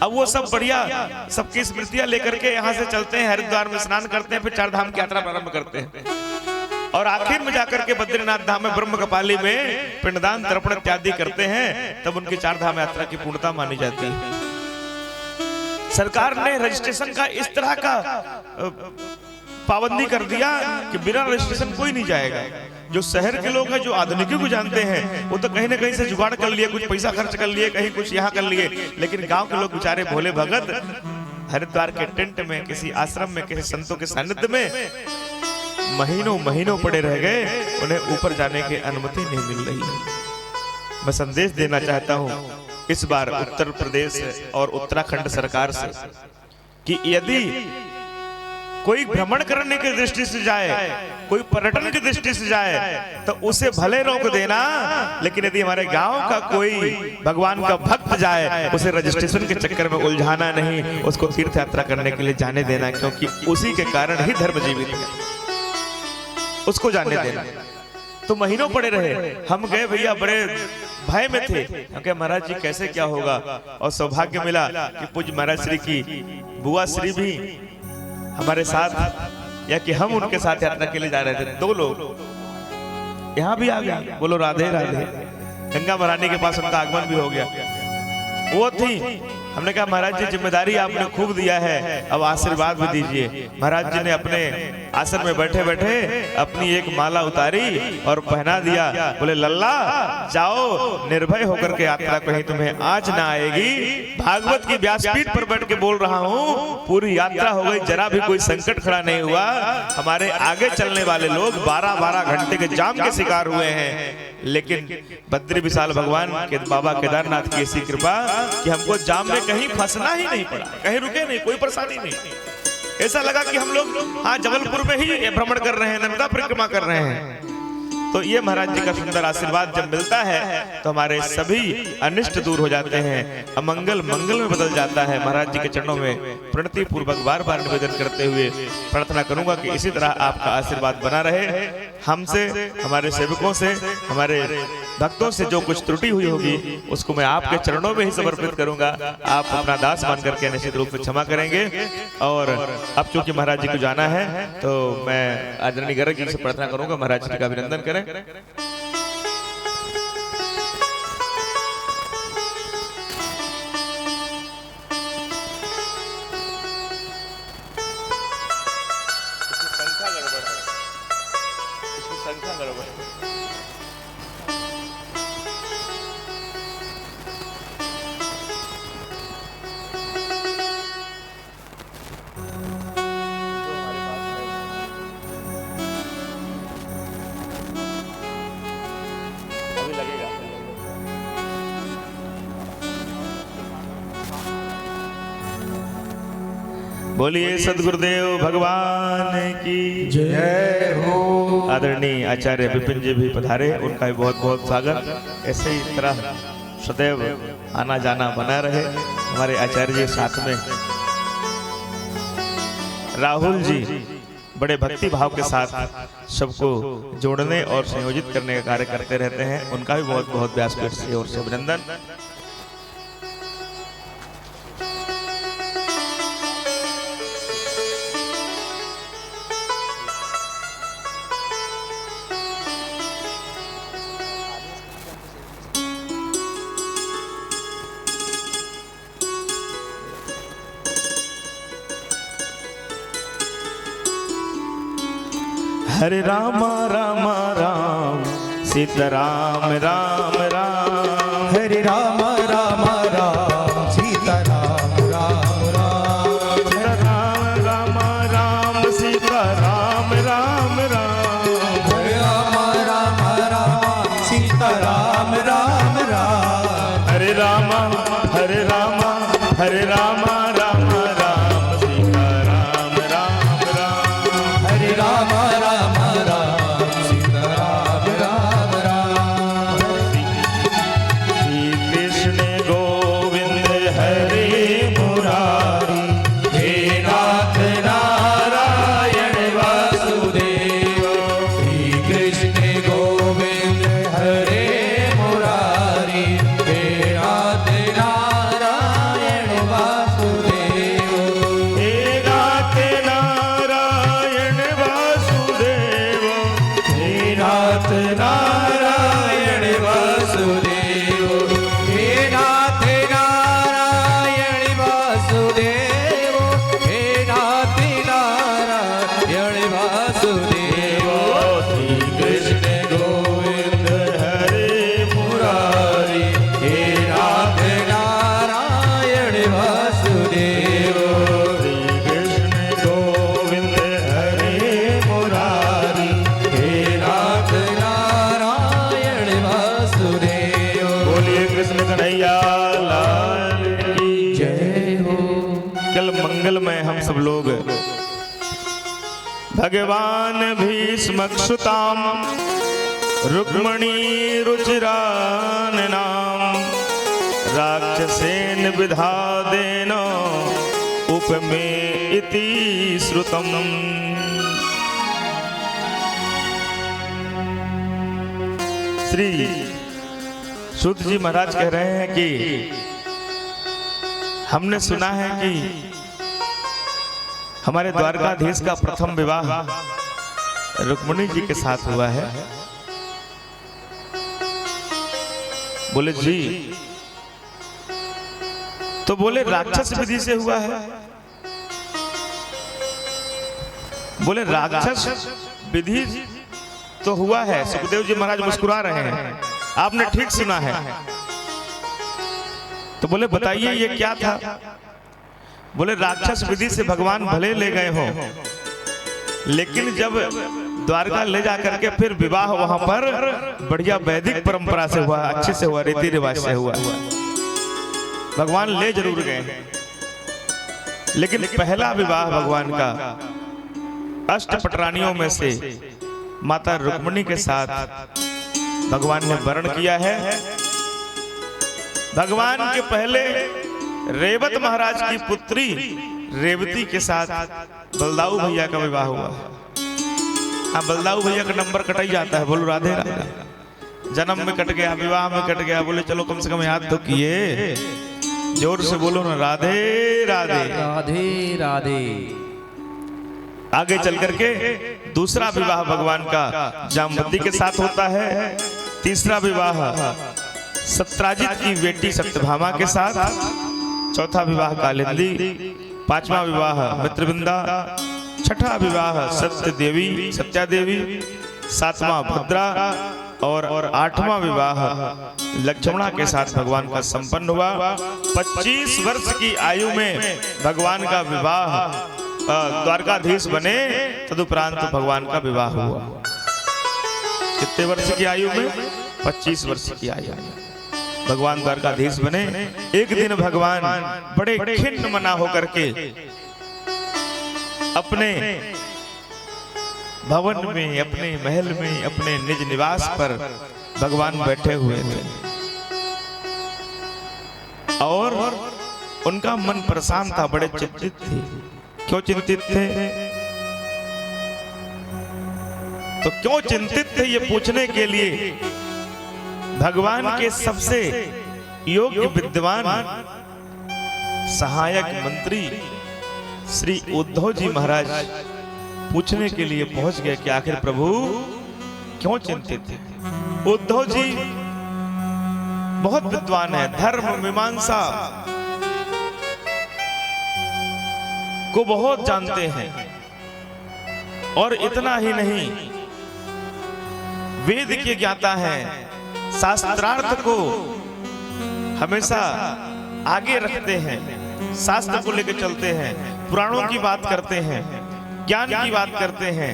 अब वो सब बढ़िया सबकी स्मृतियां लेकर के यहाँ से चलते हैं, हरिद्वार में स्नान करते हैं, फिर 4 धाम की यात्रा प्रारंभ करते हैं और आखिर में जाकर के बद्रीनाथ धाम में ब्रह्म कपाली में पिंडदान, तर्पण इत्यादि करते हैं। तब उनकी 4 धाम यात्रा की पूर्णता मानी जाती है। सरकार ने रजिस्ट्रेशन का इस तरह का पाबंदी कर दिया कि बिना रजिस्ट्रेशन कोई नहीं जाएगा। जो शहर के लोग हैं, जो आधुनिकी को जानते हैं, वो तो कहीं ना कहीं से जुगाड़ कर लिए, कुछ पैसा खर्च कर लिए, कहीं कुछ यहाँ कर लिए, लेकिन गांव के लोग बेचारे भोले भगत हरिद्वार के टेंट में, किसी आश्रम में, किसी संतों के सानिध्य में महीनों पड़े रह गए। उन्हें ऊपर जाने की अनुमति नहीं मिल रही है। मैं संदेश देना चाहता हूँ इस बार उत्तर प्रदेश और उत्तराखंड सरकार से कि यदि कोई भ्रमण करने की दृष्टि से जाए, कोई पर्यटन की दृष्टि से जाए, तो उसे भले रोक देना, लेकिन यदि हमारे गांव का कोई भगवान का भक्त जाए, उसे रजिस्ट्रेशन के चक्कर में उलझाना नहीं, उसको तीर्थ यात्रा करने के लिए जाने देना, क्योंकि उसी के कारण ही धर्म जीवित है, उसको जाने देना। तो महीनों पड़े रहे। हम गए भैया, बड़े भय में थे, क्योंकि महाराज जी कैसे क्या होगा। और सौभाग्य मिला कि पूज्य महाराज श्री की बुआ श्री भी हमारे साथ, या कि हम उनके साथ यात्रा के लिए जा रहे थे। 2 लोग यहाँ भी आ गए। बोलो राधे राधे। गंगा महारानी के पास उनका आगमन भी हो गया। वो थी हमने कहा महाराज जी जिम्मेदारी आपने खूब दिया है, अब आशीर्वाद भी दीजिए। महाराज जी ने अपने आसन में बैठे बैठे अपनी एक माला उतारी और पहना दिया। बोले लल्ला जाओ, निर्भय होकर के यात्रा कहीं तुम्हें आज ना आएगी। भागवत की व्यासपीठ पर बैठ के बोल रहा हूँ, पूरी यात्रा हो गई, जरा भी कोई संकट खड़ा नहीं हुआ। हमारे आगे चलने वाले लोग 12-12 घंटे के जाम के शिकार हुए हैं, लेकिन बद्री विशाल भगवान के बाबा केदारनाथ की ऐसी कृपा कि हमको जाम में कहीं फंसना ही नहीं पड़ा, कहीं रुके नहीं, कोई परेशानी नहीं। ऐसा लगा कि हम लोग हाँ जबलपुर में ही भ्रमण कर रहे हैं, नर्मदा परिक्रमा कर रहे हैं। तो ये महाराज जी का सुंदर आशीर्वाद जब मिलता है तो हमारे सभी अनिष्ट दूर हो जाते हैं, अमंगल मंगल में बदल जाता है। महाराज जी के चरणों में प्रणति पूर्वक बार बार निवेदन करते हुए प्रार्थना करूंगा कि इसी तरह आपका आशीर्वाद बना रहे। हमसे, हमारे सेवकों से, हमारे भक्तों से जो कुछ त्रुटि हुई होगी उसको मैं आपके चरणों में ही समर्पित करूंगा। आप अपना दास मान करके निश्चित रूप से क्षमा करेंगे। और अब चूंकि महाराज जी को जाना है तो मैं आदरणीय गर्ग जी से प्रार्थना करूंगा महाराज जी का अभिनंदन करें। बोलिए सदगुरुदेव भगवान की जय हो। आदरणीय आचार्य विपिन जी भी पधारे, उनका भी बहुत बहुत स्वागत। ऐसे ही तरह सदैव आना जाना बना रहे। हमारे आचार्य जी साथ में राहुल जी बड़े भक्ति भाव के साथ सबको जोड़ने और संयोजित करने का कार्य करते रहते हैं, उनका भी बहुत बहुत व्यासपीठ से ओर से अभिनंदन। हरे रामा रामा राम सीताराम राम राम। हरे राम राम राम सीताराम राम राम। राम राम राम सीताराम राम राम। हरे राम राम राम सीताराम राम राम। हरे राम हरे राम हरे राम राम राम सीताराम राम राम। हरे राम राम राम सीताराम राम राम। श्री कृष्ण गोविंद हरे मुरारी। हे नाथ नारायण वासुदेव। श्री कृष्ण गोविंद हरे मुरारी। हे नाथ नारायण वासुदेव। हे नाथ नारायण वासुदेव। हे नाथ नारायण वासुदेव। हे नाथ नारायण वासुदेव। हे नाथ नारायण वासुदेव। श्री कृष्ण गोविंद हरे मुरारी। हे नाथ नारायण वासुदेव। श्री कृष्ण गोविंद हरे मुरारी। हे नाथ नारायण वासुदेव। बोलिए कृष्ण कन्हैया लाल की जय हो। कल मंगल में हम सब लोग भगवान भीष्मक्षुताम रुक्मणी रुचिरान नाम राक्षसेन विधादेन उपमे इति श्रुतम। श्री सूत जी महाराज कह रहे हैं कि हमने सुना है कि हमारे द्वारकाधीश का प्रथम विवाह रुक्मिणी जी के साथ हुआ है। बोले जी, तो तो बोले राक्षस विधि से हुआ है। बोले राक्षस विधि तो हुआ है। सुखदेव जी महाराज मुस्कुरा रहे हैं, आपने ठीक सुना है। तो बोले बताइए ये क्या था। बोले राक्षस विधि से भगवान भले ले गए हो, लेकिन जब द्वारका ले जा करके फिर विवाह वहां पर बढ़िया वैदिक परंपरा से हुआ, अच्छे से हुआ, रीति रिवाज से हुआ। भगवान ले जरूर गए, लेकिन पहला विवाह भगवान का अष्ट पटरानियों में से माता रुक्मिणी के साथ भगवान ने वर्ण किया है। भगवान के पहले रेवत महाराज की पुत्री रेवती के साथ बलदाऊ भैया का विवाह हुआ। हाँ, बलदाऊ भैया का नंबर कटा ही जाता है। बोलो राधे राधे। जन्म में कट गया, विवाह में कट गया, बोले चलो कम से कम याद तो किए। जोर से बोलो ना, राधे राधे राधे राधे। आगे चल करके दूसरा विवाह भगवान का जामवती के साथ होता है। तीसरा विवाह सत्राजित की बेटी सत्यभामा के साथ। चौथा विवाह कालिंदी। पांचवा विवाह मित्रविंदा। छठा विवाह सत्या देवी। सातवां भद्रा और आठवां विवाह लक्ष्मणा के साथ भगवान का संपन्न हुआ। 25 वर्ष की आयु में भगवान का विवाह द्वारकाधीश बने। तदुपरांत भगवान का विवाह हुआ। कितने वर्ष की आयु में? 25 वर्ष की आयु में भगवान द्वारकाधीश बने। एक दिन भगवान बड़े खिन्न मना होकर के अपने भवन में, अपने महल में, अपने निज निवास पर भगवान बैठे हुए थे और उनका मन परेशान था, बड़े चिंतित थे। क्यों चिंतित थे? तो क्यों चिंतित थे ये पूछने के लिए भगवान के सबसे योग्य विद्वान सहायक मंत्री श्री उद्धव जी महाराज पूछने के लिए पहुंच गए कि आखिर प्रभु क्यों चिंतित थे। उद्धव जी बहुत विद्वान है, धर्म मीमांसा को बहुत जानते हैं। और इतना ही नहीं, वेद के ज्ञाता है, शास्त्रार्थ को हमेशा आगे रखते हैं, शास्त्र को लेकर चलते हैं, पुराणों की बात करते हैं, ज्ञान की बात करते हैं।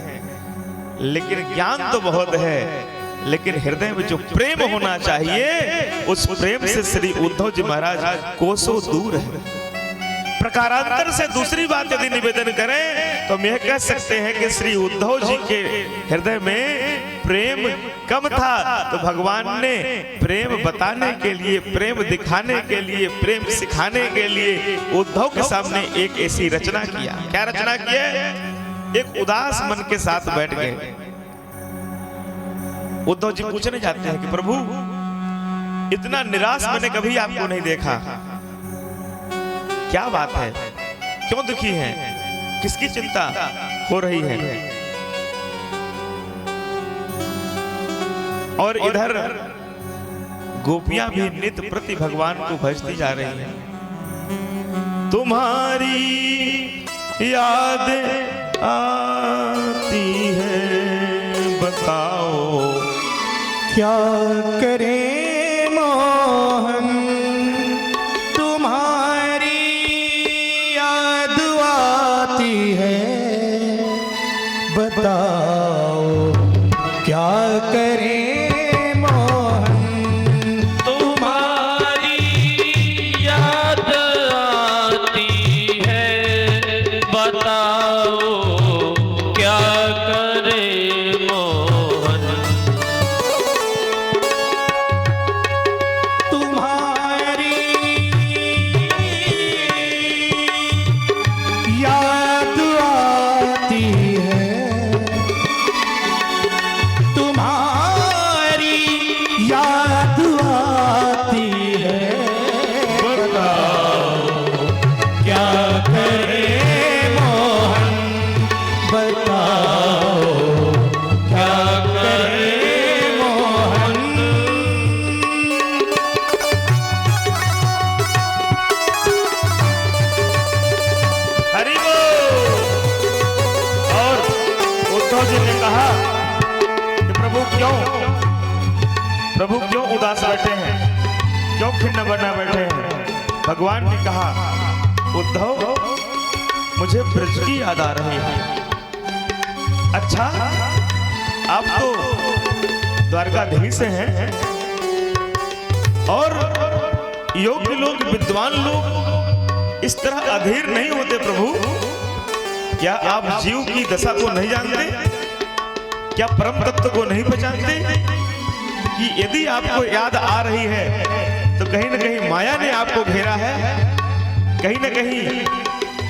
लेकिन ज्ञान तो बहुत है, लेकिन हृदय में जो प्रेम होना चाहिए उस प्रेम से श्री उद्धव जी महाराज कोसों दूर है। प्रकारांतर से दूसरी बात यदि निवेदन करें तो हम यह कह सकते हैं कि श्री उद्धव जी के हृदय में प्रेम कम था, तो भगवान ने प्रेम बताने के लिए, प्रेम दिखाने के लिए, प्रेम सिखाने के लिए उद्धव के सामने एक ऐसी रचना किया। क्या रचना किया? एक उदास मन के साथ बैठ गए। उद्धव जी पूछने जाते हैं कि प्रभु इतना निराश मैंने कभी आपको नहीं देखा, क्या बात है, क्यों दुखी हैं, किसकी चिंता हो रही है? और इधर गोपियां भी नित्य प्रति भगवान को भजती जा रही हैं। तुम्हारी याद आती है, बताओ क्या करें मोहन, तुम्हारी याद आती है, बताओ क्या करें मोहन, तुम्हारी याद आती है, बताओ क्या करे मोहन। उदास बैठे हैं, क्यों खिन्न बना बैठे हैं? भगवान ने कहा, उद्धव मुझे ब्रज की याद आ रही है। अच्छा, आप तो द्वारकाधीश से हैं और योग्य लोग, विद्वान लोग इस तरह अधीर नहीं होते प्रभु। क्या आप जीव की दशा को नहीं जानते? क्या परम तत्व को नहीं पहचानते कि यदि आपको याद आ रही है तो कहीं न कहीं माया ने आपको घेरा है, कहीं न कहीं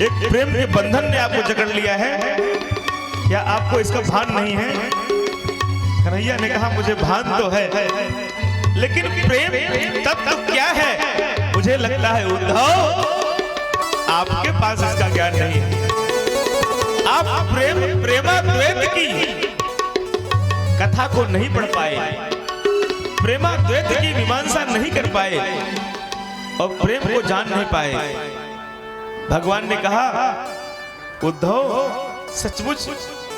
एक प्रेम के बंधन ने आपको जकड़ लिया है। क्या आपको इसका भान नहीं है? कन्हैया ने कहा, मुझे भान तो है, लेकिन प्रेम तत्व क्या है मुझे लगता है उद्धव आपके पास इसका ज्ञान नहीं है। आप प्रेमाद्वैत की कथा को नहीं पढ़ पाए, प्रेमाद्वैत की मीमांसा नहीं कर पाए और प्रेम को जान नहीं पाए। भगवान ने कहा, उद्धव सचमुच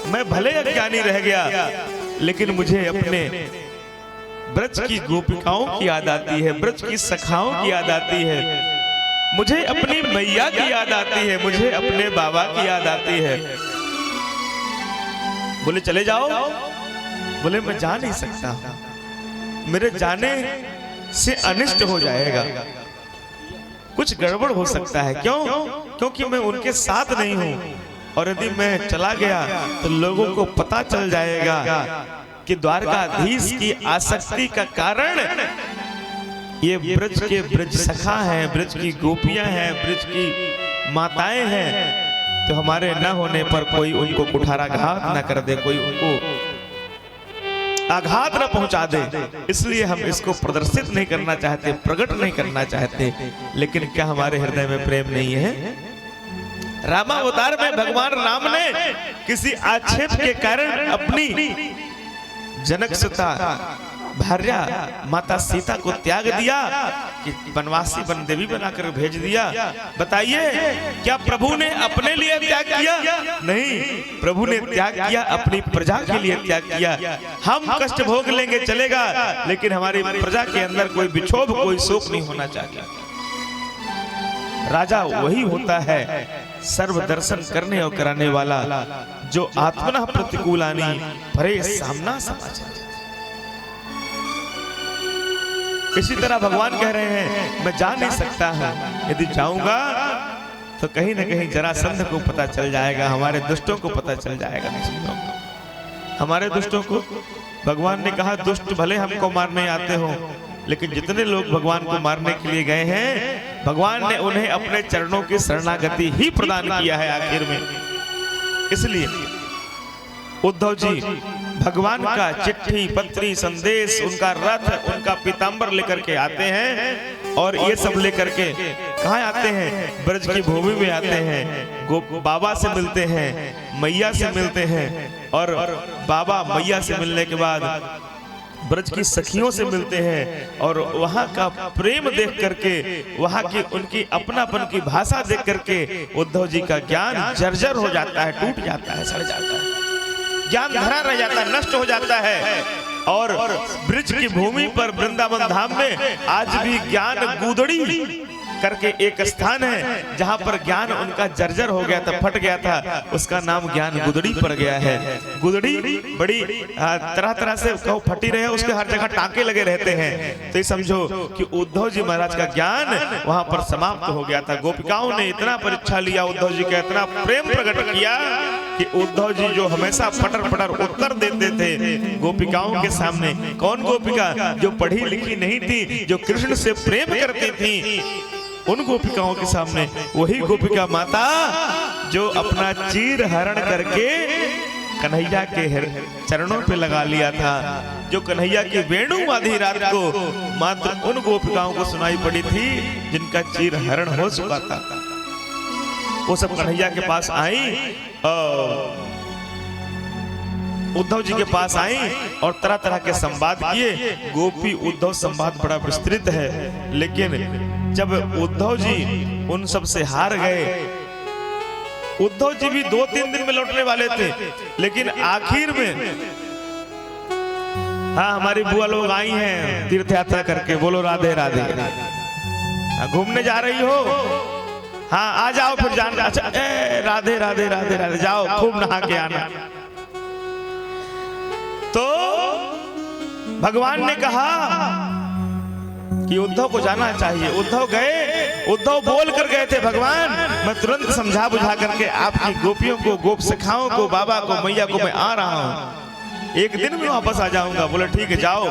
मैं भले अज्ञानी रह गया, लेकिन मुझे अपने ब्रज की गोपिकाओं की याद आती है, ब्रज की सखाओं की याद आती है, मुझे अपनी मैया की याद आती है, मुझे अपने बाबा की याद आती है। बोले चले जाओ। बोले मैं जा नहीं सकता, मेरे जाने से अनिष्ट हो जाएगा, कुछ गड़बड़ हो सकता है। क्यों? क्योंकि मैं उनके साथ नहीं हूं और यदि मैं चला गया तो लोगों को पता चल जाएगा कि द्वारकाधीश की आसक्ति का कारण ये ब्रज के ब्रज सखा हैं, ब्रज की गोपियां हैं, ब्रज की माताएं हैं। तो हमारे न होने पर कोई उनको कुठाराघात न कर दे, कोई उनको आघात न पहुंचा दे, इसलिए हम इसको प्रदर्शित नहीं करना चाहते, प्रकट नहीं करना चाहते। लेकिन क्या हमारे हृदय में प्रेम नहीं है? रामावतार में भगवान राम ने किसी आक्षेप के कारण अपनी जनक सुता भार्या माता सीता को त्याग दिया कि वनवासी वन देवी बनाकर भेज दिया। बताइए, क्या प्रभु ने अपने लिए त्याग किया? नहीं, प्रभु ने त्याग किया अपनी प्रजा के लिए त्याग किया। हम कष्ट भोग लेंगे चलेगा, लेकिन हमारी प्रजा के अंदर कोई विक्षोभ, कोई शोक नहीं होना चाहिए। राजा वही होता है सर्व दर्शन करने और कराने वाला, जो आत्मना प्रतिकूलानी परे सामना समाचार। इसी तरह भगवान कह रहे हैं, मैं जा नहीं सकता हूं, यदि जाऊंगा तो कहीं न कहीं जरासंध को पता चल जाएगा, हमारे दुष्टों को पता चल जाएगा। हमारे दुष्टों को भगवान ने कहा, दुष्ट भले हमको मारने आते हो, लेकिन जितने लोग भगवान को मारने के लिए गए हैं, भगवान ने उन्हें अपने चरणों की शरणागति ही प्रदान किया है आखिर में। इसलिए उद्धव जी भगवान का चिट्ठी पत्री संदेश, उनका रथ, उनका पीतांबर लेकर के आते हैं और ये सब लेकर के कहाँ आते हैं? ब्रज की भूमि में आते हैं, बाबा से मिलते हैं, मैया से मिलते हैं और बाबा मैया से मिलने के बाद ब्रज की सखियों से मिलते हैं और वहाँ का प्रेम देख करके, वहाँ की उनकी अपनापन की भाषा देख करके उद्धव जी का ज्ञान जर्जर हो जाता है, टूट जाता है, सड़ जाता है, ज्ञान धरा रह जाता है, नष्ट हो जाता है। और ब्रज की भूमि पर वृंदावन धाम में आज भी ज्ञान गुदड़ी करके एक स्थान है जहां पर ज्ञान उनका जर्जर हो गया था, फट गया था, उसका नाम ज्ञान गुदड़ी पड़ गया है। गुदड़ी बड़ी तरह तरह से फटी रहे, उसके हर जगह टांके लगे रहते हैं। तो ये समझो कि उद्धव जी महाराज का ज्ञान वहां पर समाप्त हो गया था। गोपिकाओं ने इतना परीक्षा लिया उद्धव जी का, इतना प्रेम प्रकट किया कि उद्धव जी जो हमेशा पटर पटर उत्तर देते थे गोपिकाओं के सामने। कौन गोपिका? जो पढ़ी लिखी नहीं थी, जो कृष्ण से प्रेम करती थी, उन गोपिकाओं के सामने वही गोपिका माता जो अपना चीर हरण करके कन्हैया के चरणों पे लगा लिया था, जो कन्हैया की वेणु आधी रात को मात्र उन गोपिकाओं को सुनाई पड़ी थी जिनका चीर हरण हो चुका था। वो सब कन्हैया के पास आई, उद्धव जी के पास आई और तरह तरह के संवाद किए। गोपी उद्धव संवाद बड़ा विस्तृत है, लेकिन जब उद्धव जी उन सब से हार गए, उद्धव जी भी 2-3 दिन में लौटने वाले थे, लेकिन आखिर में हाँ हमारी बुआ लोग आई हैं तीर्थ यात्रा करके, बोलो राधे राधे। हाँ, घूमने जा रही हो? हाँ आ जाओ फिर जान। अच्छा राधे राधे राधे राधे, जाओ खूब नहा के आना। तो भगवान ने कहा कि उद्धव को जाना चाहिए। उद्धव गए, उद्धव बोल कर गए थे, भगवान मैं तुरंत समझा बुझा करके आपकी गोपियों को, गोप सखाओं को, बाबा को, मैया को मैं आ रहा हूं, एक दिन में वापस आ जाऊंगा। बोले ठीक है जाओ।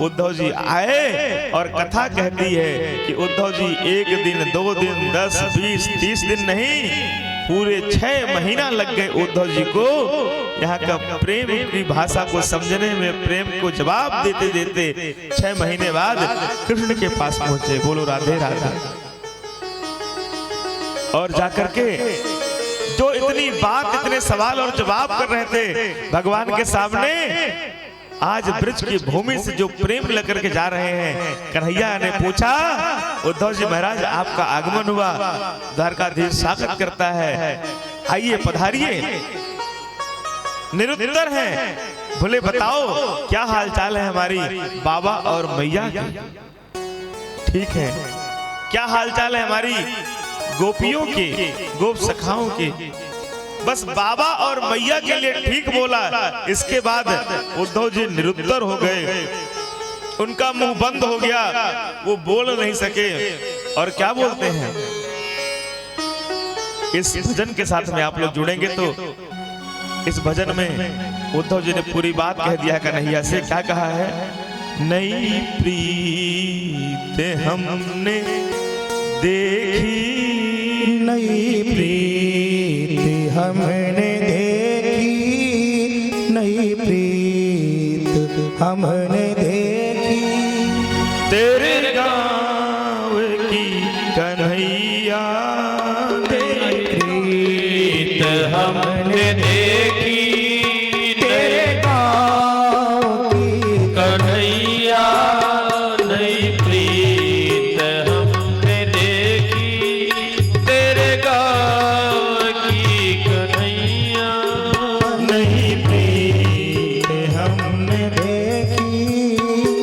उद्धव जी आए और कथा कहती है कि उद्धव जी 1 दिन 2 दिन 10 20 30 दिन नहीं, पूरे 6 महीना लग गए उद्धव जी को यहाँ का प्रेम की भाषा को समझने में, प्रेम को जवाब देते देते 6 महीने बाद कृष्ण के पास पहुंचे। बोलो राधे राधे। और जाकर के जो इतनी बात, इतने सवाल और जवाब कर रहे थे भगवान के सामने, आज ब्रज की भूमि से जो प्रेम लेकर के जा रहे हैं, कन्हैया ने पूछा उद्धव जी महाराज आपका आगमन हुआ, द्वारकाधीश स्वागत करता है, आइए पधारिए। निरुत्तर है, बोले बताओ क्या हाल चाल है हमारी बाबा और मैया की? ठीक है, क्या हाल चाल है हमारी गोपियों के, गोप सखाओं के? बस बाबा और मैया के लिए ठीक बोला। इसके बाद उद्धव जी निरुत्तर हो गए, उनका मुंह बंद हो गया, वो बोल नहीं सके। और क्या बोलते हैं? इस भजन के साथ में आप लोग जुड़ेंगे तो इस भजन में उद्धव जी ने पूरी बात कह दिया कन्हैया से। क्या कहा है? नई प्रीत हमने देखी, नई प्रीत हमने देखी, नई प्रीत हमने देखी, तेरे गाँव की कन्हैया नई प्रीत हमने देखी, तेरे गाँव की कन्हैया नई प्रीत हमने देखी, तेरे गाँव की कन्हैया नई प्रीत हमने देखी,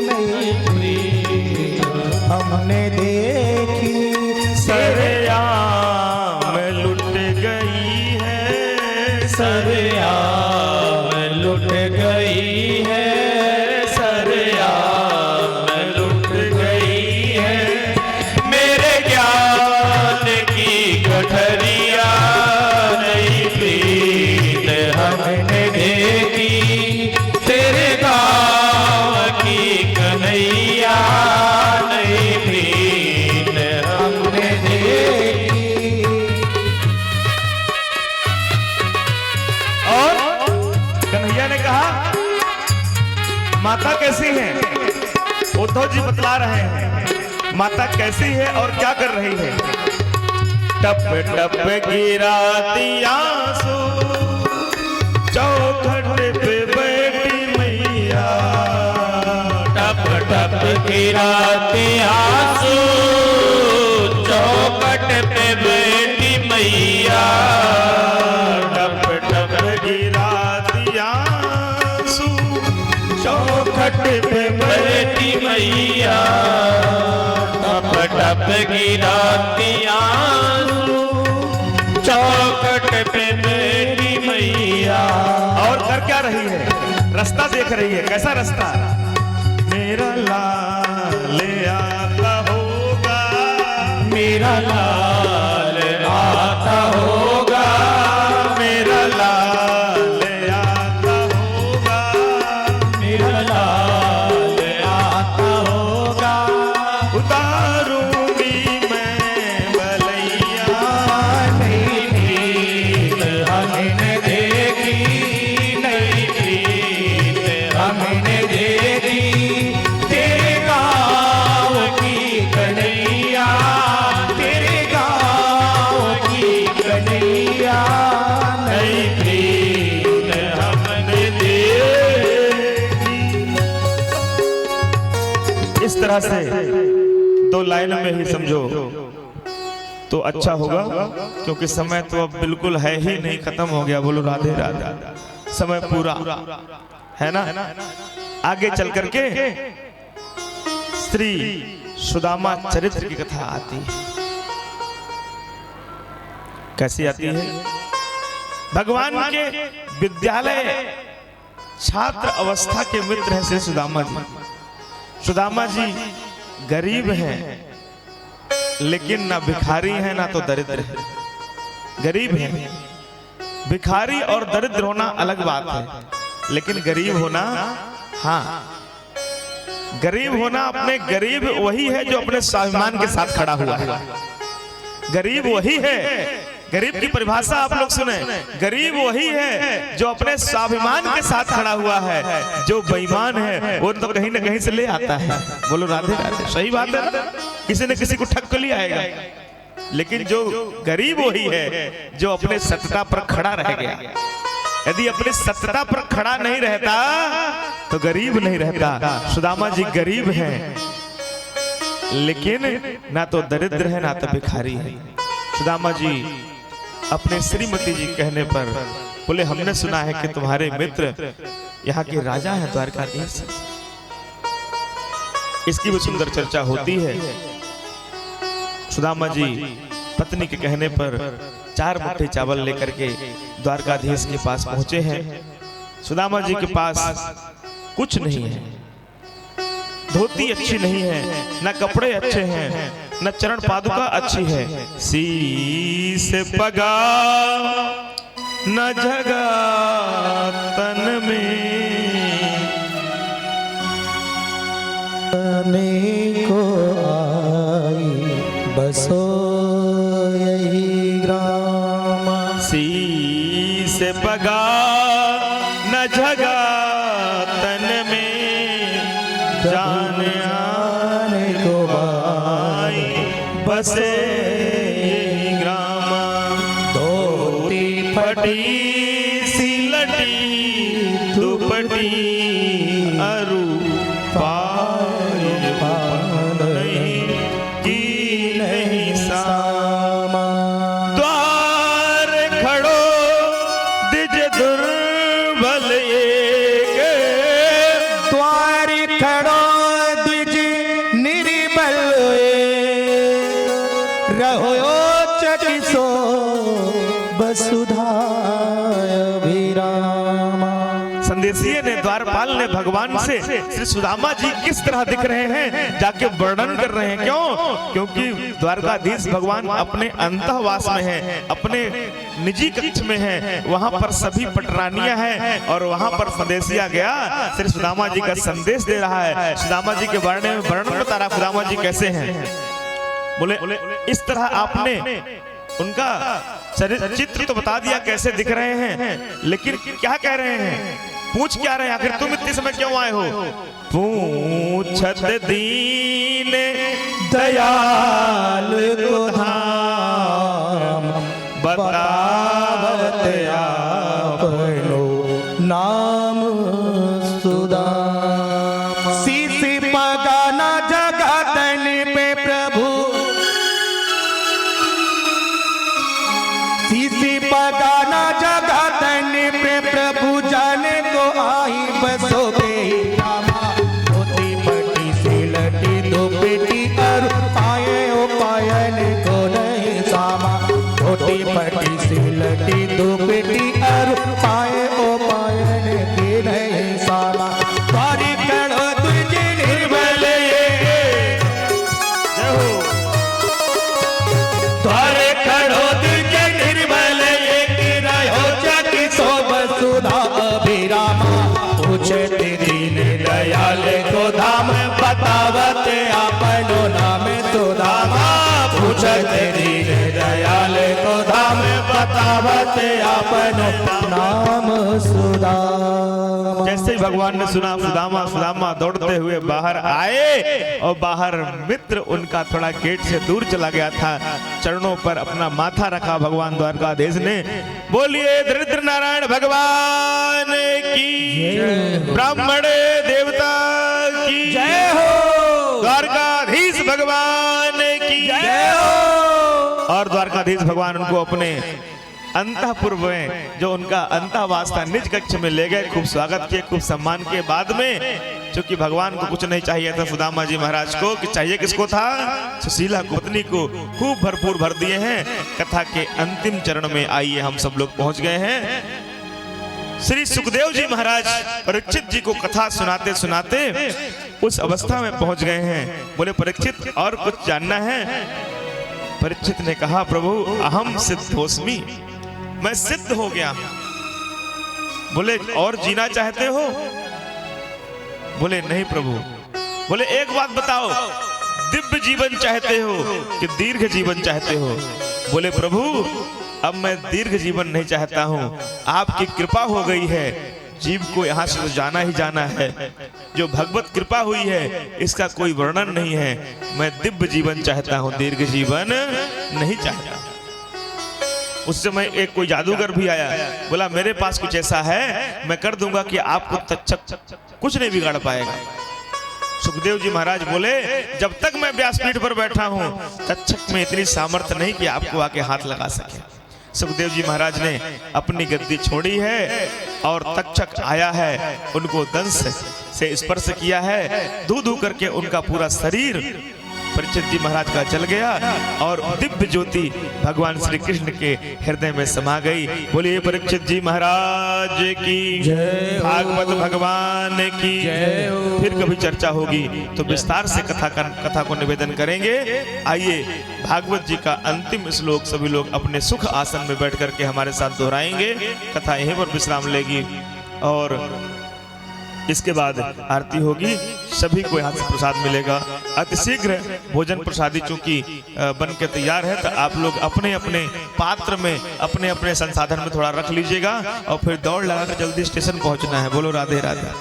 नई प्रीत हमने देखी, सरेआम लुट गई है, सरेआम लुट गई है, सरेआम लुट गई है, मेरे ज्ञान की गठरिया नई प्रीत हमने देखी, तेरे गाँव की कन्हैया नई प्रीत हमने देखी। और कन्हैया ने कहा माता कैसी है? उद्धव जी बतला रहे हैं माता कैसी है और क्या कर रही है। टप टप गिराती आंसू चौखट पे बैठी मैया, टप टप गिराते आंसू चौखट पे बैठी मैया, टप टप गिराती आंसू चौखट पे बैठी बैठी मैया, टप टप गिराते आंसू चौखट पे बैठी मैया। और कर क्या रही है? रास्ता देख रही है। कैसा रास्ता? मेरा लाल आता होगा, मेरा लाल आता होगा, मेरा लाल आता होगा, मेरा लाल आता होगा, उतारूंगी मैं बलैया नई प्रीत हमने देखी, नई प्रीत हमने देखी, तेरे गाँव की कन्हैया, तेरे गाँव की कन्हैया नई प्रीत हमने देखी। इस तरह से 2 लाइन में ही समझो तो अच्छा होगा, क्योंकि समय तो अब बिल्कुल है ही नहीं, खत्म हो गया। बोलो राधे राधे। समय पूरा है ना। आगे चल करके श्री सुदामा चरित्र की कथा आती है। कैसी आती है? भगवान के विद्यालय छात्र अवस्था के मित्र हैं श्री सुदामा जी। सुदामा जी गरीब हैं, लेकिन ना भिखारी हैं ना तो दरिद्र हैं। गरीब हैं, भिखारी और दरिद्र होना अलग बात है, लेकिन गरीब होना, हाँ, गरीब होना अपने गरीब वही है जो अपने स्वाभिमान के साथ खड़ा हुआ है। गरीब वही है, गरीब की परिभाषा आप लोग सुने, गरीब वही है जो अपने स्वाभिमान के साथ खड़ा हुआ है। जो बेईमान है वो तो कहीं ना कहीं से ले आता है। बोलो राधे राधे, सही बात है ना? किसी न किसी को ठग कर ले आएगा। लेकिन जो गरीब वही है जो अपने सत्यता पर खड़ा रह गया। यदि अपनी सत्यता पर खड़ा नहीं रहता तो गरीब नहीं रहता। सुदामा जी गरीब हैं, लेकिन ना तो दरिद्र है ना तो भिखारी है। सुदामा जी अपने श्रीमती जी कहने पर बोले, हमने सुना है कि तुम्हारे मित्र यहाँ के राजा हैं द्वारकाधीश। इसकी भी सुंदर चर्चा होती है। सुदामा जी पत्नी के कहने पर 4 मुट्ठी चावल लेकर के द्वारकाधीश के पास पहुंचे हैं। सुदामा जी के पास कुछ नहीं है, धोती अच्छी नहीं है, न कपड़े अच्छे हैं, न चरण पादुका अच्छी है। शीस पगा न जगा तन में, को आई बसो यही ग्राम। शीस पगा न जगा तन में, जान आने को आई बसे ग्राम। धोती फटी सिलटी दुपटी अरु पाए नहीं की नहीं सामा। द्वार खड़ो दिज दुर्बल एक, द्वार खड़ो द्विज निर्बल रहो चकिसो वसुधा अभिरामा। संदेशीय ने, द्वारपाल ने भगवान से श्री सुदामा जी किस तरह दिख रहे हैं जाके वर्णन कर रहे हैं। क्यों? क्योंकि द्वारकाधीश भगवान अपने अंतःवास में हैं, अपने निजी कक्ष में हैं। वहां पर सभी पटरानियां हैं और वहां पर संदेशिया गया श्री सुदामा जी का संदेश दे रहा है। सुदामा जी के बारे में वर्णन बता रहा, सुदामा जी कैसे हैं। बोले इस तरह आपने उनका चित्र तो बता दिया कैसे दिख रहे हैं, लेकिन क्या कह रहे हैं, पूछ क्या रहे हैं, आखिर तुम इतने समय क्यों आए हो? पूछत दीन दयाल को धाम बतावत आपनो नाम सुदामा। शीश पगाना जगतन पे प्रभु, शीश पगाना जगतन पे प्रभु, जाने को आई बसो बेही रामा। धोती फटी सिलटी दुपटी और पाए ओ पायन को नहीं सामा। धोती फटी सिलटी दुपटी और पाए ओ पायन की नहीं सामा। द्वारी करो तुझे निर्बल, द्वारे खड़ो तुझे निर्बल, रहो चकिसो वसुधा अभिरामा। पूछते दीन दयाल को धाम बतावत आपनो नाम सुदामा। पूछते दीन दयाल को धाम बतावत आपनो नाम सुदामा। जैसे ही भगवान ने सुना सुदामा सुदामा दौड़ते हुए बाहर आए और बाहर मित्र उनका थोड़ा गेट से दूर चला गया था। चरणों पर अपना माथा रखा भगवान द्वारकाधीश ने। बोलिए दरिद्र नारायण भगवान की, ब्राह्मण देवता की जय हो, द्वारकाधीश भगवान की जय हो। और द्वारकाधीश भगवान उनको अपने अंतःपुर में जो उनका अंतःवास था निज कक्ष में ले गए, खूब स्वागत किए, खूब सम्मान किए। बाद में क्योंकि भगवान को कुछ नहीं चाहिए था सुदामा जी महाराज को, कि चाहिए किसको था? सुशीला को, पत्नी को खूब भरपूर भर दिए हैं। कथा के अंतिम चरण में आइए हम सब लोग पहुंच गए हैं। श्री सुखदेव जी महाराज परीक्षित जी को कथा सुनाते सुनाते उस अवस्था में पहुंच गए हैं। बोले परीक्षित और कुछ जानना है? परीक्षित ने कहा प्रभु अहम सिद्धोस्मि, मैं सिद्ध हो गया। बोले और जीना चाहते हो? बोले नहीं प्रभु। बोले एक बात बताओ, दिव्य जीवन चाहते हो कि दीर्घ जीवन चाहते हो? बोले प्रभु अब मैं दीर्घ जीवन नहीं चाहता हूँ, आपकी कृपा हो गई है, जीव को यहाँ से तो जाना ही जाना है। जो भगवत कृपा हुई है इसका कोई वर्णन नहीं है। मैं दिव्य जीवन चाहता हूँ, दीर्घ जीवन नहीं चाहता। उस समय एक कोई जादूगर भी आया, बोला मेरे पास कुछ ऐसा है मैं कर दूंगा कि आपको तक्षक कुछ नहीं बिगाड़ पाएगा। सुखदेव जी महाराज बोले जब तक मैं व्यासपीठ पर बैठा हूं तक्षक में इतनी सामर्थ्य नहीं कि आपको आके हाथ लगा सके। सुखदेव जी महाराज ने अपनी गद्दी छोड़ी है और तक्षक आया है, उनको दंश से स्पर्श किया है, धू धू करके उनका पूरा शरीर परीक्षित जी महाराज का जल गया और दिव्य ज्योति भगवान श्री कृष्ण के हृदय में समा गई। बोलिए परीक्षित जी महाराज की जय, भागवत भगवान की जय। फिर कभी चर्चा होगी तो विस्तार से कथा को निवेदन करेंगे। आइए भागवत जी का अंतिम श्लोक सभी लोग अपने सुख आसन में बैठ करके हमारे साथ दोहराएंगे। कथा यहीं पर विश्राम लेगी और इसके बाद आरती होगी, सभी को यहाँ से प्रसाद मिलेगा। अतिशीघ्र भोजन प्रसादी चूंकि बन के तैयार है तो आप लोग अपने अपने पात्र में अपने अपने संसाधन में थोड़ा रख लीजिएगा और फिर दौड़ लगा कर जल्दी स्टेशन पहुंचना है। बोलो राधे राधे।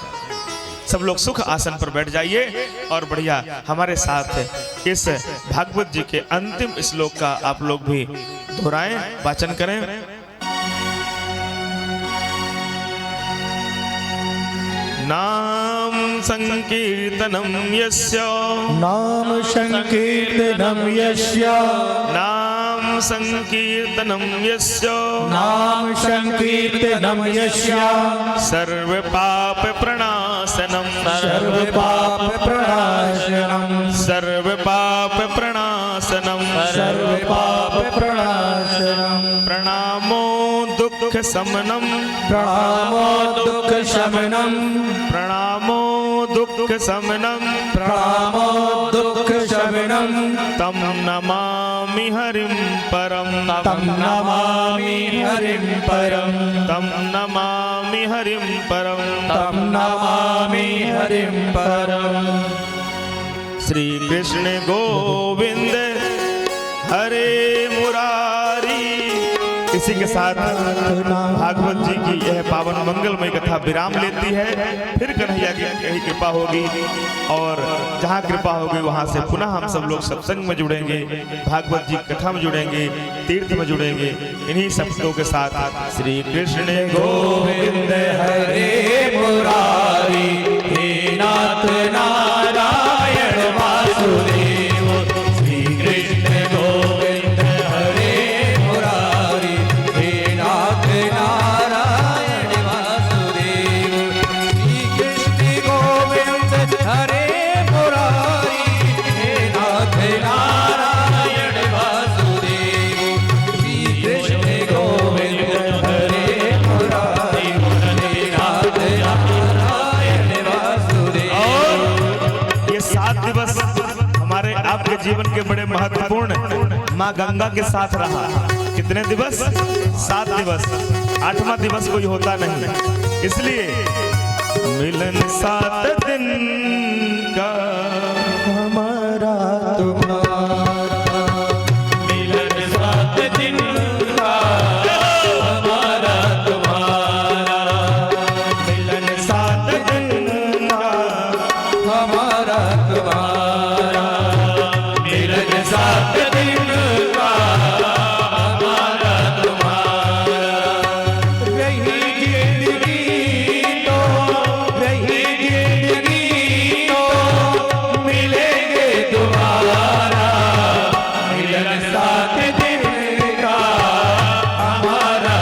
सब लोग सुख आसन पर बैठ जाइए और बढ़िया हमारे साथ इस भागवत जी के अंतिम श्लोक का आप लोग भी दोहराएं, वाचन करें। नाम संकीर्तनम यस्य, नाम संकीर्तनम यस्य, नाम संकीर्तनम यस्य, नाम संकीर्तनम यस्य, सर्व पाप प्रणाशनम, सर्व पाप प्रणाशनम, सर्व पाप प्रणाशनम, सर्व पाप प्रणाशनम, प्रणामो दुख शमनम, प्रणामो दुख शमनम, प्रणामो दुख शमनम, प्रणामो दुख शमनम, तम नमामि हरिं परम, तम नमामि हरिं परम, तम नमामि हरिं परम, तम नमामि हरिं परम। श्री कृष्ण गोविंद हरे मुरारी। इसी के साथ भागवत जी की यह पावन मंगलमय कथा विराम लेती है। फिर कन्हैया की यही कृपा होगी और जहाँ कृपा होगी वहाँ से पुनः हम सब लोग सत्संग में जुड़ेंगे, भागवत जी कथा में जुड़ेंगे, तीर्थ में जुड़ेंगे। इन्हीं शब्दों के साथ श्री कृष्ण गोविंद हरे मुरारी, हे नाथ नारायण वासुदेव, श्री कृष्ण गोविंद हरे मुरारी, हे नाथ नारायण वासुदेव, श्री कृष्ण गोविंद हरे मुरारी, हे नाथ नारायण वासुदेव, श्री कृष्ण गोविंद हरे मुरारी, हे नाथ नारायण वासुदेव। और ये 7 दिवस हमारे आपके जीवन के बड़े महत्वपूर्ण माँ गंगा के साथ रहा। कितने दिवस? 7 दिवस। 8वां दिवस कोई होता नहीं, इसलिए मिलन 7 दिन का हमारा तुम्हारा, मिलन 7 दिन का हमारा तुम्हारा, मिलन 7 दिन का हमारा तुम्हारा, मिलन 7 दिन का हमारा तुम्हारा। रही जिंदगी तो, रही जिंदगी तो मिलेंगे तुम्हारा, मिलन 7 दिन का हमारा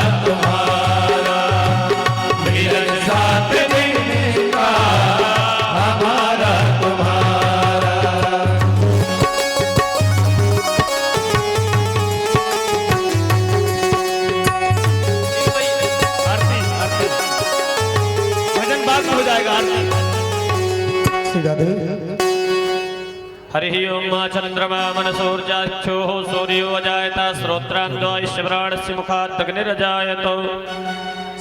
हरि ओम चंद्रमा मनसोर्जाक्षोः सूर्यो अजायता श्रोत्रांगो ऐश्वराणस्य मुखादग्निरजायत।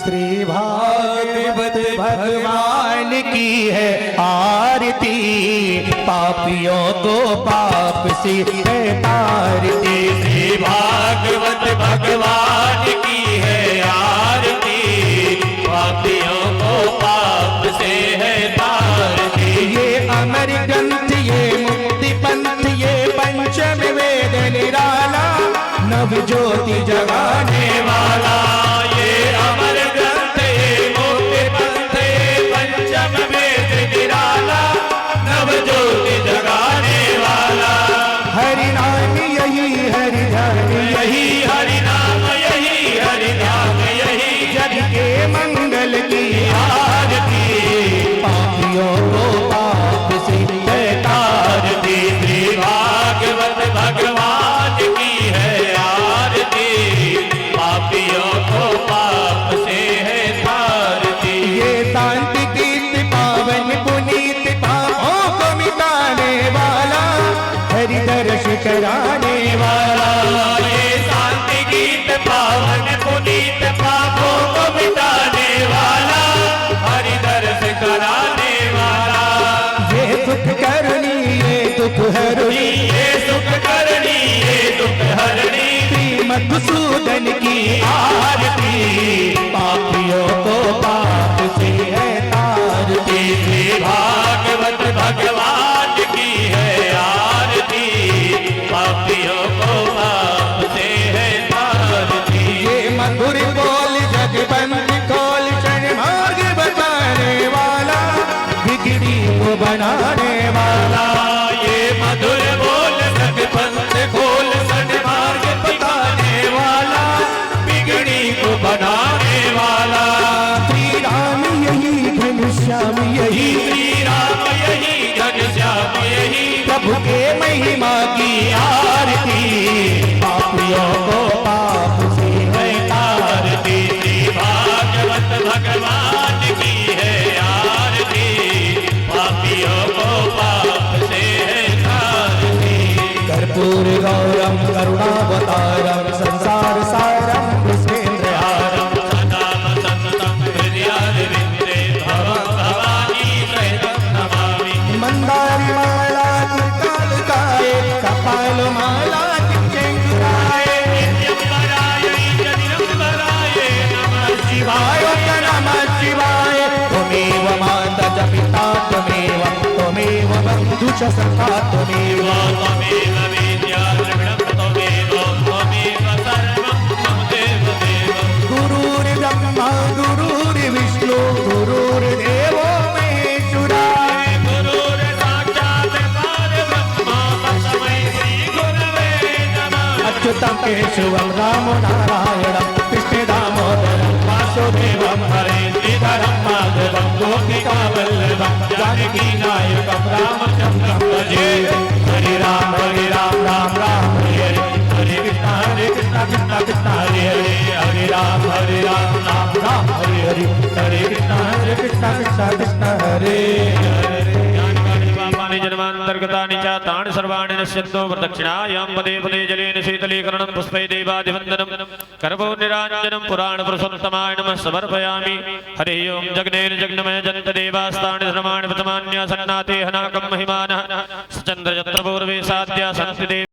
श्री भागवत भगवान की है आरती, पापियों को पाप से है तारती। श्री भागवत भगवान की है आरती, पापियों को पाप से है तारती। ये अमर ग्रंथ, ये मुक्ति पंथ, ये पंचम वेद निराला, नव ज्योति जगाने वाला। ये अमर ग्रंथ, ये मुक्ति पंथ, ये पंचम वेद निराला, नव ज्योति जगाने वाला। हरि नाम यही, हरि ध्यान यही हरि नाम, यही हरि नाम, यही जग के मंगल की आरती, पापियों को पाप से है आरती। श्री भागवत भगवान की है आरती, पापियों को पाप से है तारती। ये शांति गीत पावन पुनीत, पापों को मिटाने वाला, हरि दर्श कराने वाला। ये शांति गीत पावन पुनीत, पापों को मिटाने वाला, हरि दर्श कराने वाला। ये सुख करनी, ये दुख हरनी, ये सुख करनी, ये दुख हरनी, श्री मधुसूदन की आरती, पापियों को पाप से है तारती। श्री भागवत भगवान की है आरती, पापियों को पाप से है तारती। ये मधुर बोल जगबंद खोल, क्षण मार्ग बताने वाला, बिगड़ी को बनाने वाला। ये मधुर बोल सतपंथ खोल, सन्मार्ग बताने वाला, बिगड़ी को बनाने वाला। श्री राम यही, घनश्याम यही, श्री राम यही, घनश्याम यही, प्रभु के महिमा की आरती, पापियों को पाप से है तारती। श्री भागवत भगवान की है आरती, पापियों को पाप से है तारती। कर्पूर गौरम करुणावतारम, संसार सारम कृष्णेन्द्रहारम, सदा वसंतं हृदयारविन्दे भवं भवानी सहितं नमामि। मंदार माला कालकाय, कपाल माला चंचुराय, नित्यम्बरायै च निरम्बरायै नमः शिवाय। शिवाय नमः शिवाय। त्वमेव माता च पिता, त्वमेव बन्धु च सखा, त्वमेव त्वमेव वेद्या द्रविणं, त्वमेव सर्वं मम देव देव। गुरुर्ब्रह्मा गुरुर्विष्णु, गुरुर्देवो महेश्वराय। गुरुर्साक्षात् परब्रह्म, तस्मै श्रीगुरवे नमः। अच्युतं केशवं रामो नारायणं, कृष्ण दामोदरं वासुदेवं, हरे श्रीधरं माधवं गोपिकावल्लभं, जानकी नायकं रामचन्द्रं भजे। हरे राम राम राम हरे हरे, हरे कृष्ण कृष्ण हरे हरे, हरे राम राम हरे हरे, हरे कृष्ण कृष्ण हरे हरे। जन्मांतर्गतानि च तानि सर्वाणि नश्यन्तो प्रदक्षिणायां पदे पदे जलेन शीतलीकरणं पुष्पै देवादिवन्दनं करवो निराञ्जनं पुराणपुरुषोत्तमाय नमः समर्पयामि। हरि ओं जग्नेन जग्नमय जन्त देवास्तानि धर्माणि प्रथमान्यासन्नाते हनाकं महिमानः चन्द्रजत्र पूर्वे साद्या सन्ति